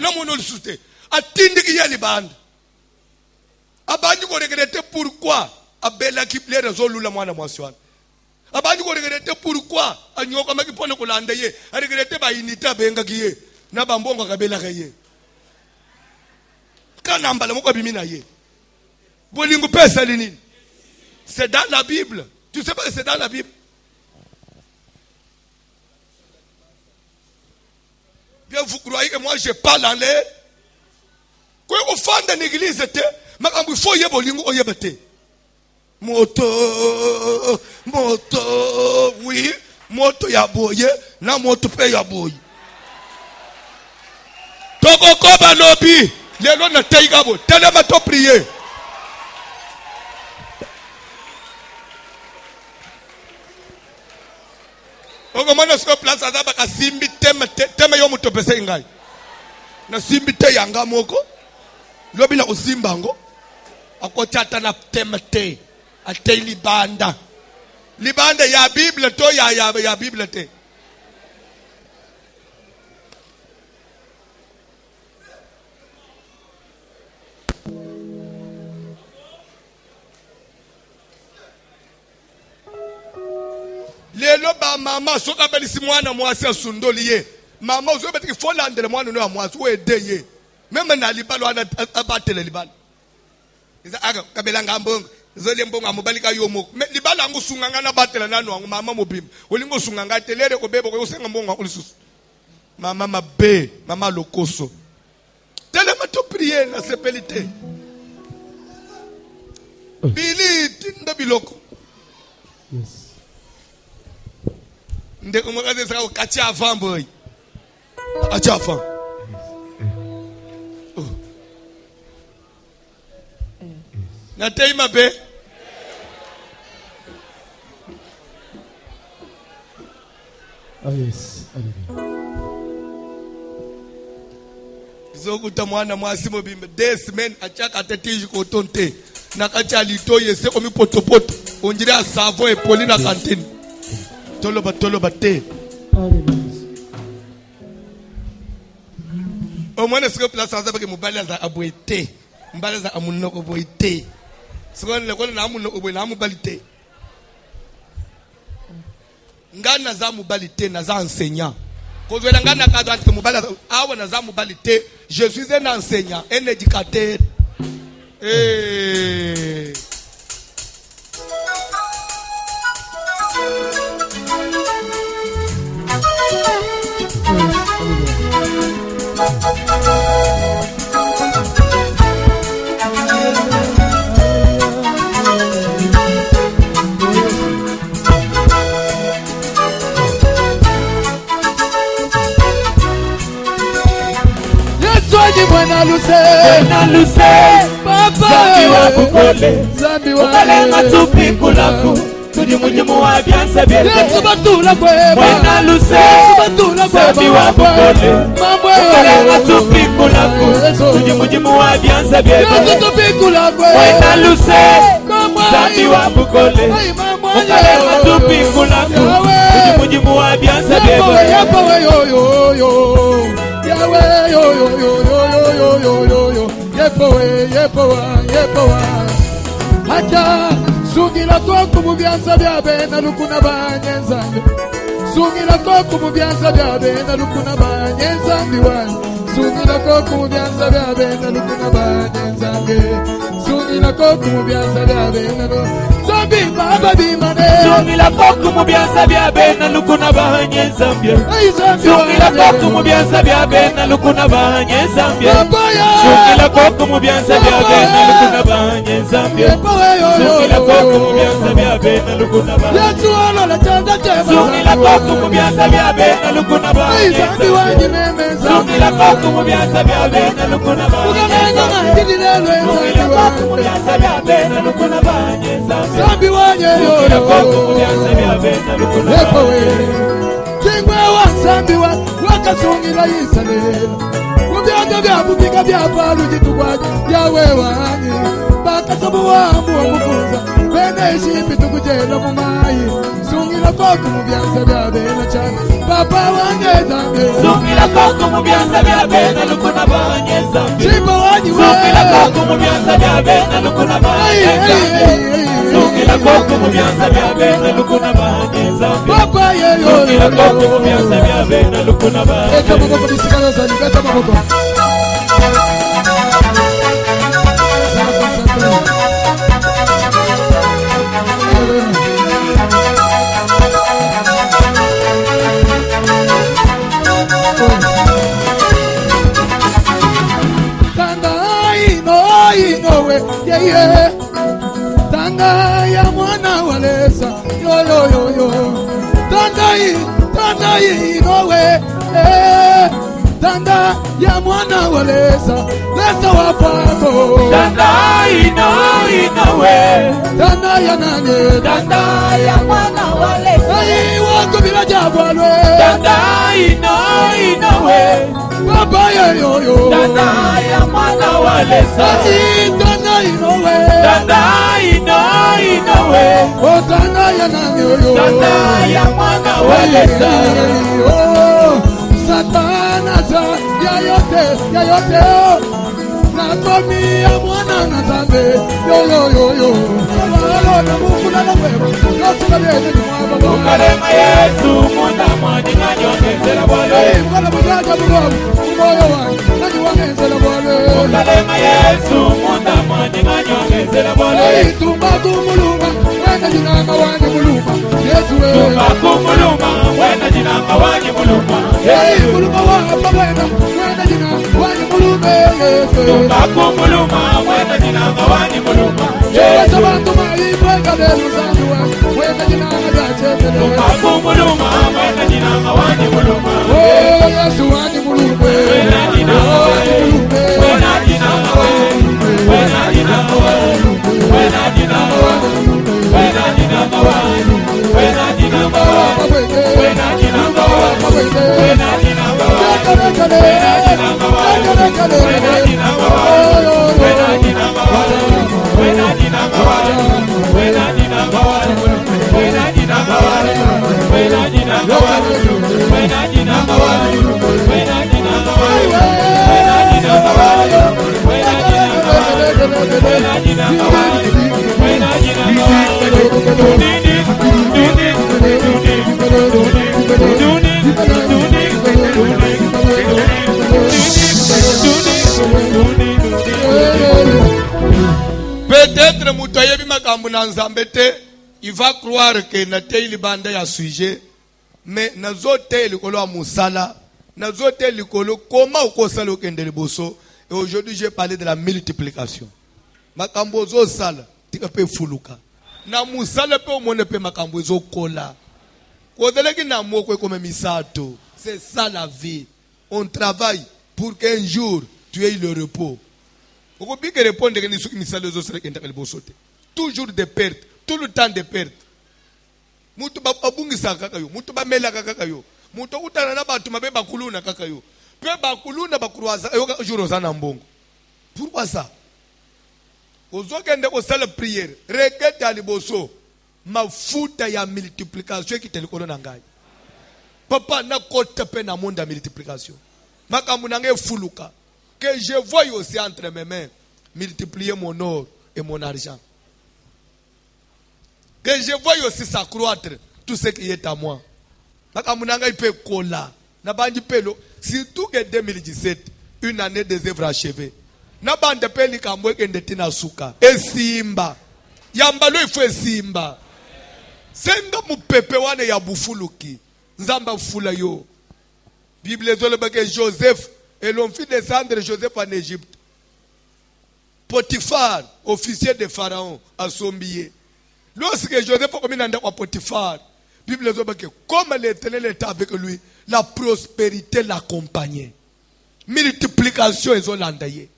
Na mono soute atindi ki yeli band abanji ko regretter pourquoi abela ki plere zolula mwana mwaswana abanji ko regretter pourquoi anyoka maki pone ko landa ye regretter ba inita benga kiye na bambonga kabela kaye kana mbala moko bimina ye bolingo pesa linini c'est dans la Bible. Tu sais pas que c'est dans la Bible? Bien, vous croyez que moi je parle en l'air? Quand vous faites dans l'église, il faut y aller. Moto, oui, moto yaboye, na moto pe yaboye. Toko koba lobi, lelo na teigabo, telema to prier. Okomana siko place azaba kasimbi tema yo muto pese ngai. Na simbi te yanga moko. Lobi na usimbango. Akochata na temete. Ate libanda. Libanda ya Bible to ya Bible te. ba mama soka belisi mwana mwasi asundoli ye. Mama uzo beti fola ndele mwana no mwasi we de ye. Meme na libalo ana abatele libalo. Iza aga kabela ngambongo. Zole mbongo amubalika yomo. Libalo angu sunganga na batela nanu angu mama mobimba. Olingo sunganga telere ko bebo ko senga mbongo ulisusu. Mama mabe, mama lokoso. Tele mato prier na sepelite. Bili tinda biloko. Yes. Nde kumakaze saka kacha afambo. Acha afam. Na teima be. Oh yes. Zokuta mwana mwasimo bimbe desmen achaka tetiji ko tonte nakacha litoye se komi potopoto onjira savo e polina kantine toloba te o mwana siko place sanza bake mobali za aboite mbala za amunoko boite siko le kona na amunoko boite na amubalite ngana za mubalite na za enseignant. Quand je suis un enseignant, un éducateur. Hey. Buena luce, papa zambi wa matupi kulaku tujimujimu wa bianse bielbe Yesu batula kweba buena luce zambi wa bukole ukale matupi kulaku tujimujimu wa bianse bielbe Yesu tupikula kweba buena luce zambi wa bukole ukale matupi kulaku tujimujimu wa bianse bielbe Yapawe yo Yahweh yo yepowa Hacha sungira koko mubyanza byabe na lukuna banyenzange Sungira koko mubyanza byabe na lukuna banyenzange Sungira koko mubyanza byabe na lukuna banyenzange Sungira koko mubyanza byabe na lukuna Zambi baba bimane Sungira koko mubyanza byabe na lukuna banyenzange Sungira koko mubyanza byabe na lukuna banyenzange Sungira koko mubyanza byabe na lukuna banyenzange Sungira koko mubyanza byabe na lukuna banyenzange Sungira koko mubyanza byabe na lukuna banyenzange Sungira koko mubyanza byabe na lukuna banyenzange Sungira koko mubyanza byabe na lukuna banyenzange Zambi wanye Sungira koko mubyanza byabe na lukuna banyenzange Chingwe wa zambi wa wakasungira Israeli Mubyaga byabubika byapalu jitugwaje yawe wanyi Bakasabu wamu wa mukunza Bene ishipi tukujela mumayi Sungira koko mubyanza byabe na chana Papa wanye zambi Sungira koko mubyanza byabe na lukuna banyenzange Chimbo wanyi we Sungira koko mubyanza byabe na lukuna banyenzange Sungira koko mubyanza byabe na lukuna banyenzange Papa Sungira koko mubyanza byabe na lukuna banyenzange Eta moko bisikana zani eta moko Tanga ya mwana walesa yo Tanda inowe Tanda ya mwana walesa lesa wapako Tanda inowe Tanda ya nane Tanda ya mwana walesa Ayi wako bila jabwalwe Tanda inowe Papa yo Tanda ya mwana walesa Ayi tanda inowe Tanda inowe O tanda ya nane yo Tanda ya mwana walesa Satana za ya yote nakomi ya mwana na Nzambe yoyoyoyo alona mukula na wewe yosula bene ni mwaba ukalema Yesu munda mwaninga nyongezela bole mwana mujaja bugomu umoyo wangu nani wangenzela bole ukalema Yesu munda mwaninga nyongezela bole tumba kumuluma wenda jinanga wange muluma Yesu we tumba kumuluma wenda jinanga wange muluma Yesu muluma wapa wenda jinanga wange muluma Yesu tumba kumuluma wenda jinanga wange muluma Yesu abantu malipweka belu zangu wangu wenda jinanga jachetele tumba kumuluma wenda jinanga wange muluma Oh Yesu wange muluma wenda jinanga wange wenda jinanga wange wenda jinanga wange wenda jinanga wange wenda jinanga wange wenda jinanga wange wenda jinanga wange wenda jinanga Peut-être mutoye bimakambo na Nzambe te, il va croire que na te libanda ya sujet, mais na zote likolo ya musala, na zote likolo comment okosala okende liboso. Et aujourd'hui j'ai parlé de la multiplication. Makambo zo sala, tika pe fuluka. Na musala pe omone pe makambo zo kola. Kodeleki na moko comme misato. C'est ça la vie. On travaille pour qu'un jour tu aies le repos. Toujours des pertes, tout le temps des pertes. Mutu ba abungisa kakayo, mutu ba mela kakayo, mutu utana na batu mabe bakuluna kakayo. Pe bakuluna bakruaza yo juro za na mbongo. Pourquoi ça? Ozokende ko sala prière, requête ya liboso, mafuta ya multiplication qui te likolo na ngai. Papa na kote pe na monde ya multiplication. Makambu na ngai fuluka. Que je voie aussi entre mes mains multiplier mon or et mon argent. Que je voie aussi s'accroître tout ce qui est à moi. Makamunanga ipe kola. Nabandi pelo. Surtout que 2017, une année des œuvres achevées. Nabande peli kamwe kende tina suka. Esimba. Yambalo ifwe simba. Senga mupepe wane ya bufuluki. Nzamba fula yo. Bible zole bake Joseph. Et l'on fit descendre Joseph en Égypte. Potiphar, officier de Pharaon, a sombié. Lorsque Joseph a commis à Potiphar, Bible dit que comme l'Éternel était avec lui, la prospérité l'accompagnait. Multiplication est l'endaye.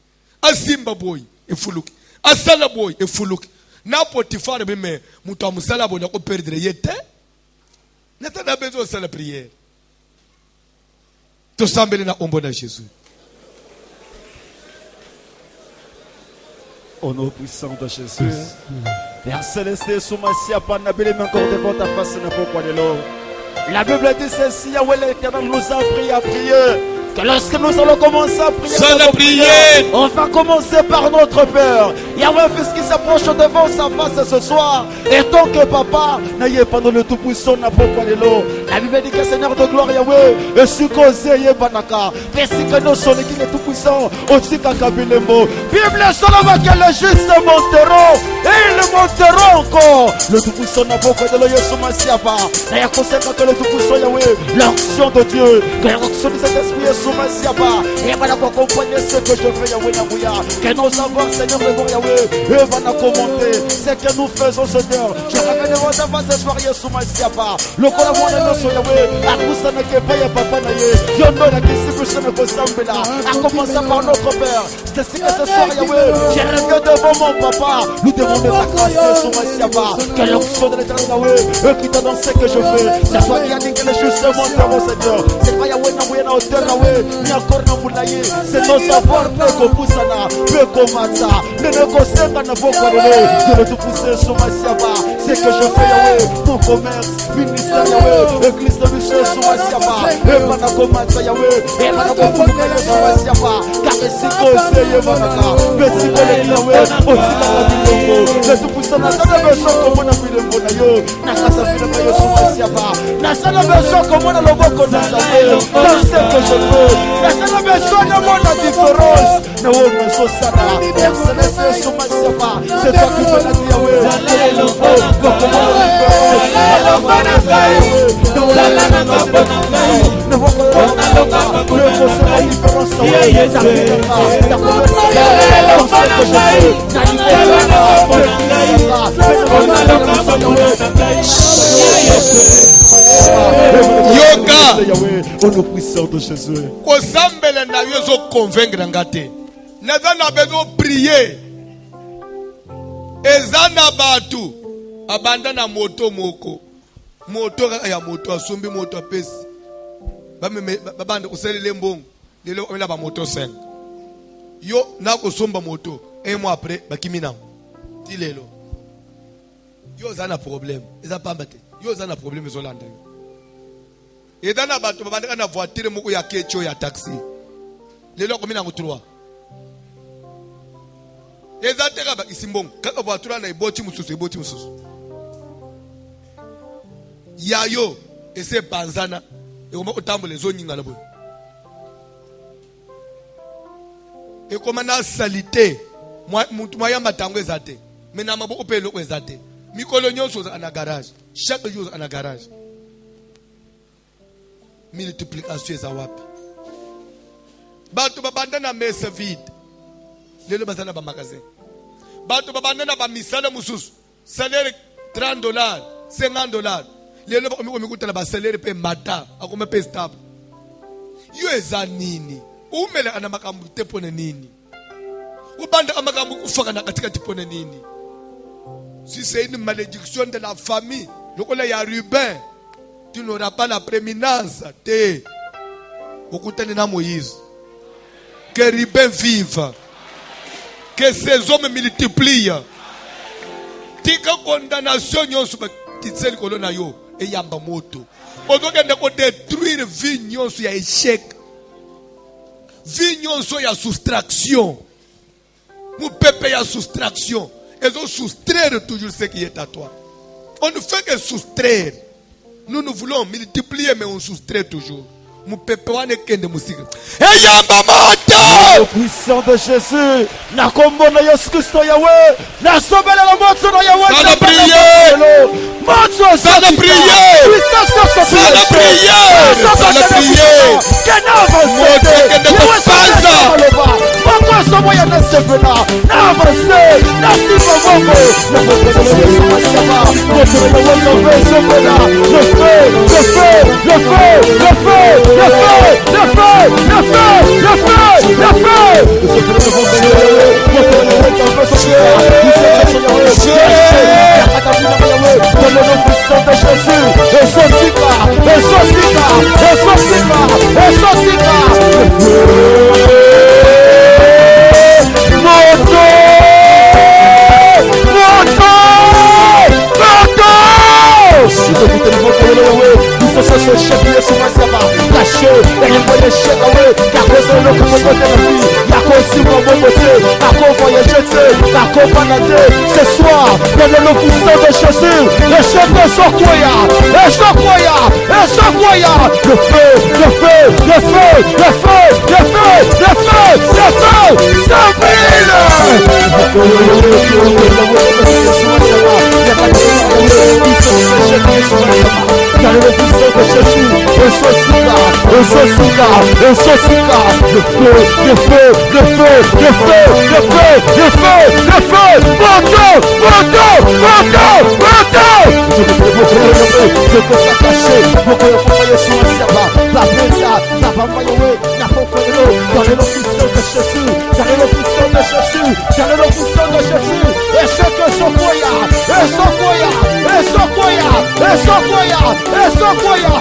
Asimba boy et fuluk. Asala boy et fuluk. Na Potiphar mais muta musala boy na ko perdre yete. N'a besoin de la prière. Tout semble na ombo na Jésus. Au nom puissant de Jésus. Père Céleste, Soumassia, Panabele, mais encore devant ta face, n'est pas quoi de l'eau. La Bible dit ceci, Yahweh l'Éternel nous a appris à prier. Que lorsque nous allons commencer à prier, on va commencer par notre Père. Yahweh, fils qui s'approche devant sa face ce soir. Et tant que papa, n'ayez pas dans le tout-puissant, n'a pas quoi de l'eau. La Bible dit que Seigneur de gloire, Yahweh, et succosé, Yebanaka. Merci que nous sommes qui est tout-puissant, aussi qu'Akabilemo. Bible seulement que les justes monteront, et ils monteront encore. Le tout-puissant n'a pas quoi de l'eau, Yesumasiaba. D'ailleurs, conséquent que le tout-puissant, Yahweh, l'action de Dieu, que l'action de cet esprit est Yesumasiaba. Et voilà pour comprendre ce que je fais, Yahweh, Nabouya. Que nos savoirs, Seigneur de gloire, Yahweh, et va commenter ce que nous faisons, Seigneur. Je ramène devant ta face ce soir, Yesumasiaba. Le collaborateur de notre Yahweh, à Koussana Kepaya, Papa Naye, Yonona Kissibusana Kosambela, à commencer par notre Père. C'est ce que ce soir, Yahweh, j'ai rêvé devant mon papa. Nous demandons ta grâce, Yesumasiaba. Que l'onction de l'éternel, Yahweh, qui te donne ce que je fais. C'est toi qui as dit que les justes monteront, Seigneur. C'est pas Yahweh, Nabouya, na hauteur, Yahweh, ni encore Naboulaye. C'est nos savoirs, Peko Poussana, Peko Matza, Neneko Senga, Naboko Rele, de le tout pousser sur ma siaba. C'est que je fais, Yahweh, mon commerce, ministère, Yahweh, église de Michel sur ma siaba. Et Manako Matza, Yahweh, et Manako Poussana sur ma siaba. Car Au nom puissant de Jésus. Kosambele na yo zo convaincre ngate. Nazana bezo prier. Ezana batu abandana moto moko. Moto ya moto asumbi moto apesi. Babande kuselele mbongo. Lelo omela ba moto 5. Yo na kosomba moto. Un mois après bakimina. Tilelo. Yo zana problème. Eza pambate. Yo zana problème ezolanda yo. Et dans la bateau, on a voiture, on a ketchup, il taxi. Les gens comme ils ont 3. Et ça ils sont bons. Quand la voiture a une boîte, Yayo, et c'est Banzana, et on a autant les zones dans la boîte. Et comme on a salité, moi, je m'attends à zate. Mais je m'attends à zate. Mes coloniaux sont dans garage. Chaque jour dans garage. Multiplication za wapi batu babandana mesa vide lelo bazana ba magasin batu babandana ba misala mususu salaire $30 $50 lelo omikutela ba salaire pe mata akoma pe stable yo ezanini umele ana makambu tepone nini ubanda amakambu kufaka na katika tipone nini si c'est une malédiction de la famille lokola ya Ruben. Tu n'auras pas la prééminence. Moïse. Que Ruben vive. Que ces hommes multiplient. Tika condamnation nyonso titseli kolona yo e yamba moto. Odokende ko détruire vie nyonso ya échec. Vie nyonso ya soustraction. Mu pepe ya soustraction. Ils ont soustraire toujours ce qui est à toi. On ne fait que soustraire. Nous voulons multiplier, mais on soustrait toujours. Mon peuple ne kende musika. Et yamba mata. Au puissant de Jésus. Na kombo na Yesu Kristo Yahweh. Na sobela la moto na Yahweh. Ça de prier. Ça de prier. Ça de prier. Ça de prier. Ce soir, dans le nom puissant de Jésus, le chef de Sokoya, le Sokoya, le Sokoya, le feu, le feu, le feu, le feu, le feu, le feu, le feu, dans le nom puissant de Jésus, le Sosika, le Sosika, le Sosika, le feu, le feu, le feu, le feu, le feu, le feu, le feu, moto, moto, moto, moto. Je peux s'attacher, pour que le papa Yesu Asiaba, la pesa, la papa Yahweh, la papa Yahweh, dans le nom puissant de Jésus, dans le nom puissant de Jésus, dans le nom puissant de Jésus, et ce que Sokoya, et Sokoya, et Sokoya, et Sokoya, et Sokoya.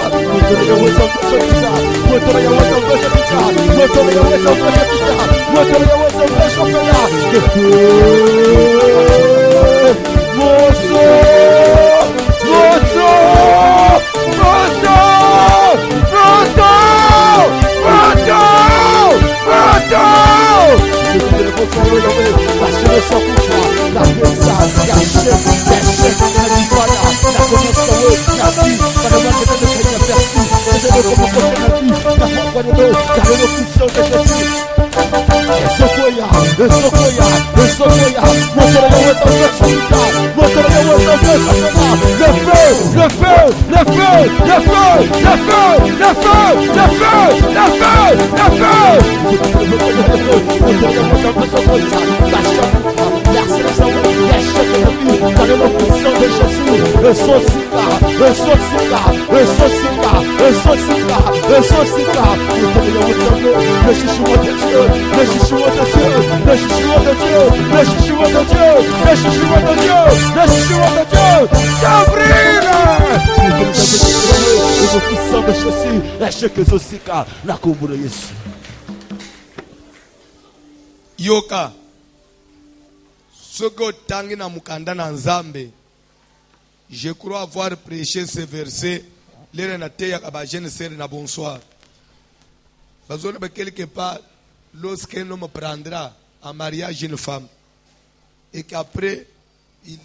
Yoka Soko tangi na mukanda na nzambe. Je crois avoir prêché ce verset. L'ère na teya kaba jeune sœur na bonsoir. Bazona ba quelque part lorsqu'un homme prendra en mariage une femme et qu'après il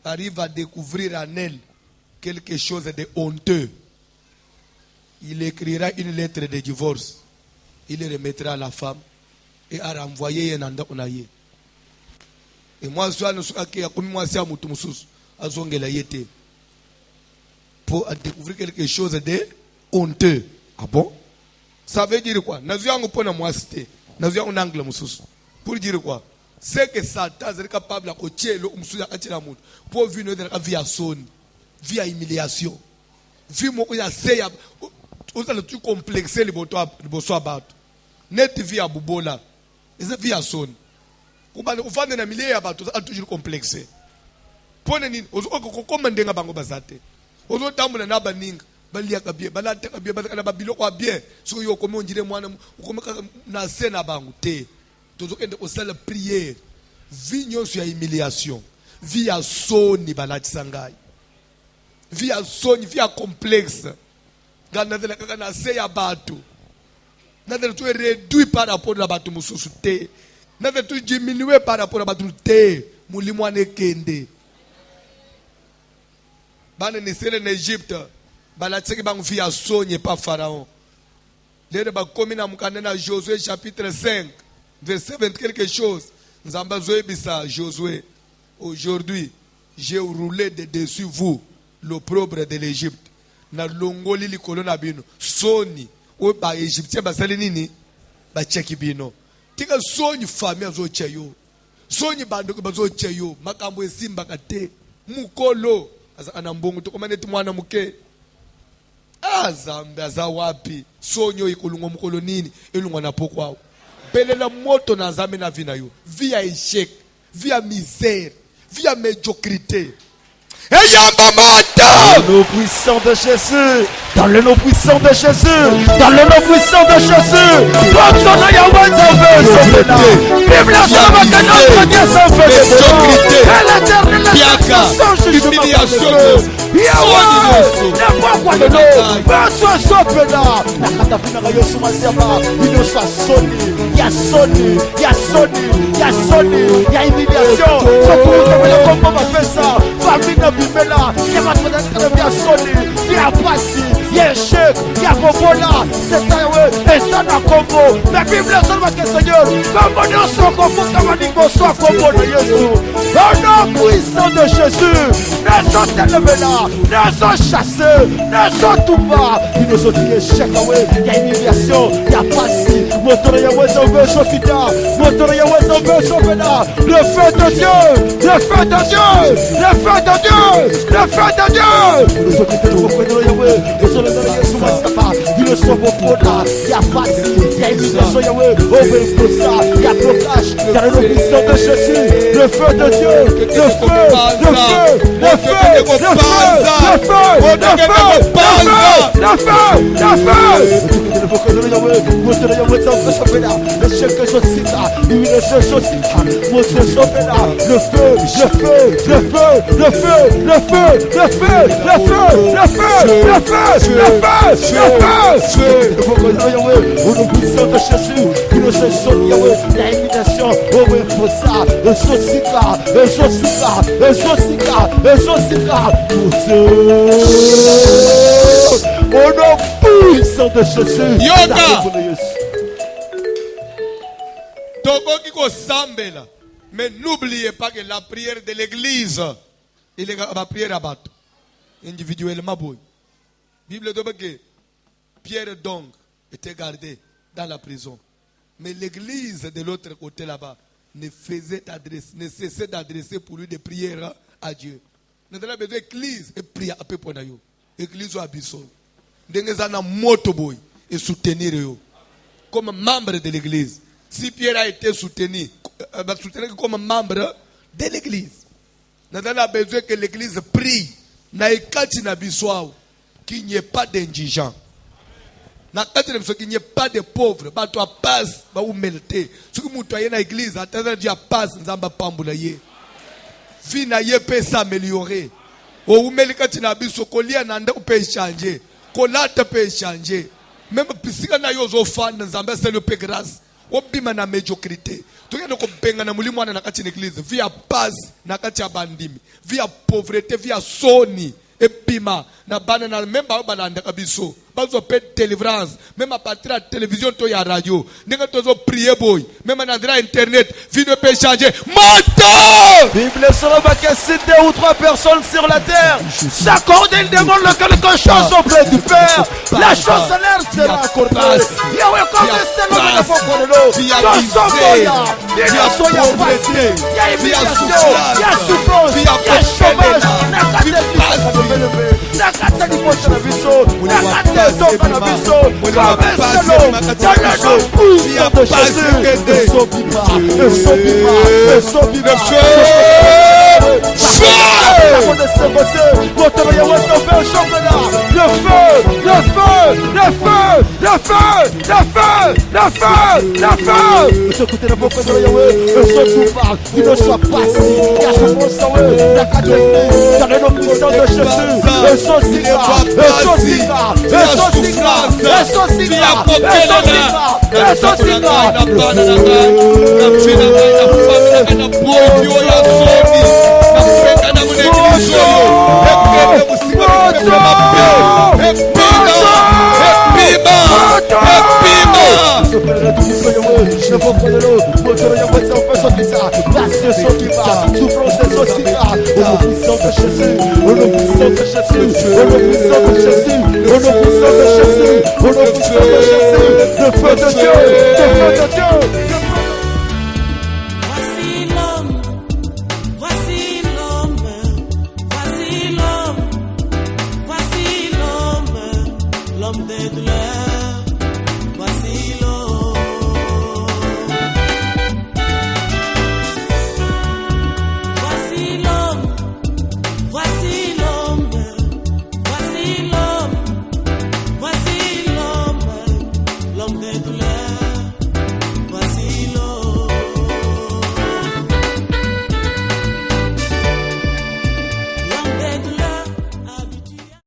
arrive à découvrir en elle quelque chose de honteux, il écrira une lettre de divorce. Il remettra à la femme et à renvoyer un anda onaye. Et moi, je suis pour découvrir quelque chose de honteux. Ah bon? Ça veut dire quoi? Pour dire quoi? C'est que Satan est capable de pour vivre via son, via humiliation. Via tout complexé le bosso battre. Net via bubola. Et c'est via son. Ufande na milieu ya bato a toujours complexé. Pone nini okoma ndenga bango bazate. Ozo tambula na baninga balia kabie balata kabie bazana babilo kwa bien. So yo komo njire mwana ukomeka na sena bango te. Tozo kende osala prière. Vinyo ya humiliation. Via soni balati sangai. Via soni via complexe. Gana vela kana se ya bato. Na vela tu réduit par rapport à bato mususu te. N'avait tout diminué par rapport à Batouté, Moulimouane Kende. Ban en Égypte, Balatseki bang via Sogne pas Pharaon. Les ba komina mukandena Josué chapitre 5, verset 20 quelque chose. Nous avons besoin de ça, Josué. Aujourd'hui, j'ai roulé de dessus vous l'opprobre de l'Égypte. Na longoli li kolona bino. Soni, ou ba Égyptien ba salinini, ba cheki bino. Tika sonyi famille azo cheyo. Sonyi bando ke bazo cheyo. Makambo esimba kate. Mukolo. Asa anambongo to komane mwana muke. Azambe aza wapi. Sonyo ikulungo mukolo nini. Elungwa na pokwa. Belela moto na zame na vina yo. Via échec. Via misère. Via médiocrité. Dans le nom puissant de Jésus, dans le nom puissant de Jésus, dans le nom puissant de Jésus, Bimela, il y a votre dernière vie à sonner, il y a Passi, il y a Échec, il y a Bobola, c'est ça, et ça n'a combo. Mais Bible est seulement que Seigneur, comme on est sur combo, comme on dit qu'on soit combo de Jésus. Au nom puissant de Jésus, nous sommes élevés là, nous sommes chassés, nous sommes tout bas. Ils nous ont dit Échec, il y a humiliation, il y a Passi, moteur Yahweh, Zambé, Sofita, moteur Yahweh, Zambé, Sofita, le feu de Dieu, le feu de Dieu, le feu de Dieu. Le feu de Dieu! Nous sommes de Yahweh, nous sommes de Yahweh, il ne sont pas pour là, il y a pas il y a illumination Yahweh, il y a blocage, il y a le puissant de Jésus, le feu de Dieu, le feu, le feu, le feu, le feu, le feu, le feu, le feu, au nom puissant de Jésus. tokoki kosambela. Mais n'oubliez pas que la prière de l'église, il est la prière à battre. Individuellement, boy. Bible dit que Pierre donc était gardé dans la prison. Mais l'église de l'autre côté là-bas ne cessait d'adresser pour lui des prières à Dieu. Nous avons besoin de l'église et prier à peu près. L'église à Bissau. Nous avons moto boy et soutenir eux. Comme membre de l'église. Si Pierre a été soutenu comme membre de l'église, nous avons besoin que l'église prie. Qu'il n'y ait pas d'indigents. Qu'il n'y ait pas de pauvres. Bah toi passe, bah ou melter. Ce que vous voyez dans l'église, attendez Dieu passe, nous avons pambula ye. Vie na ye peut s'améliorer. Ou melkati na biso kolia nanda peut changer. Kolata peut changer. Même si on a yo fan, nous avons c'est le peu grâce. Obima na médiocrité. Tokenda ko benga na mulimo na kati l'église via paz na kati ya bandimi via pauvreté via soni epima na bana na même ba balanda kabiso bazo pe délivrance même à partir de la télévision to ya radio ndenge tozo prier boy même na internet vie ne peut changer moto Bible sera pas que si 2 ou 3 personnes sur la terre s'accordent, ils demandent quelque chose auprès du Père, la chose leur sera accordée. Yahweh comme c'est le nom de l'eau il y a pauvreté, il y a humiliation, il y a souffrance, il y a chômage, le feu de Dieu,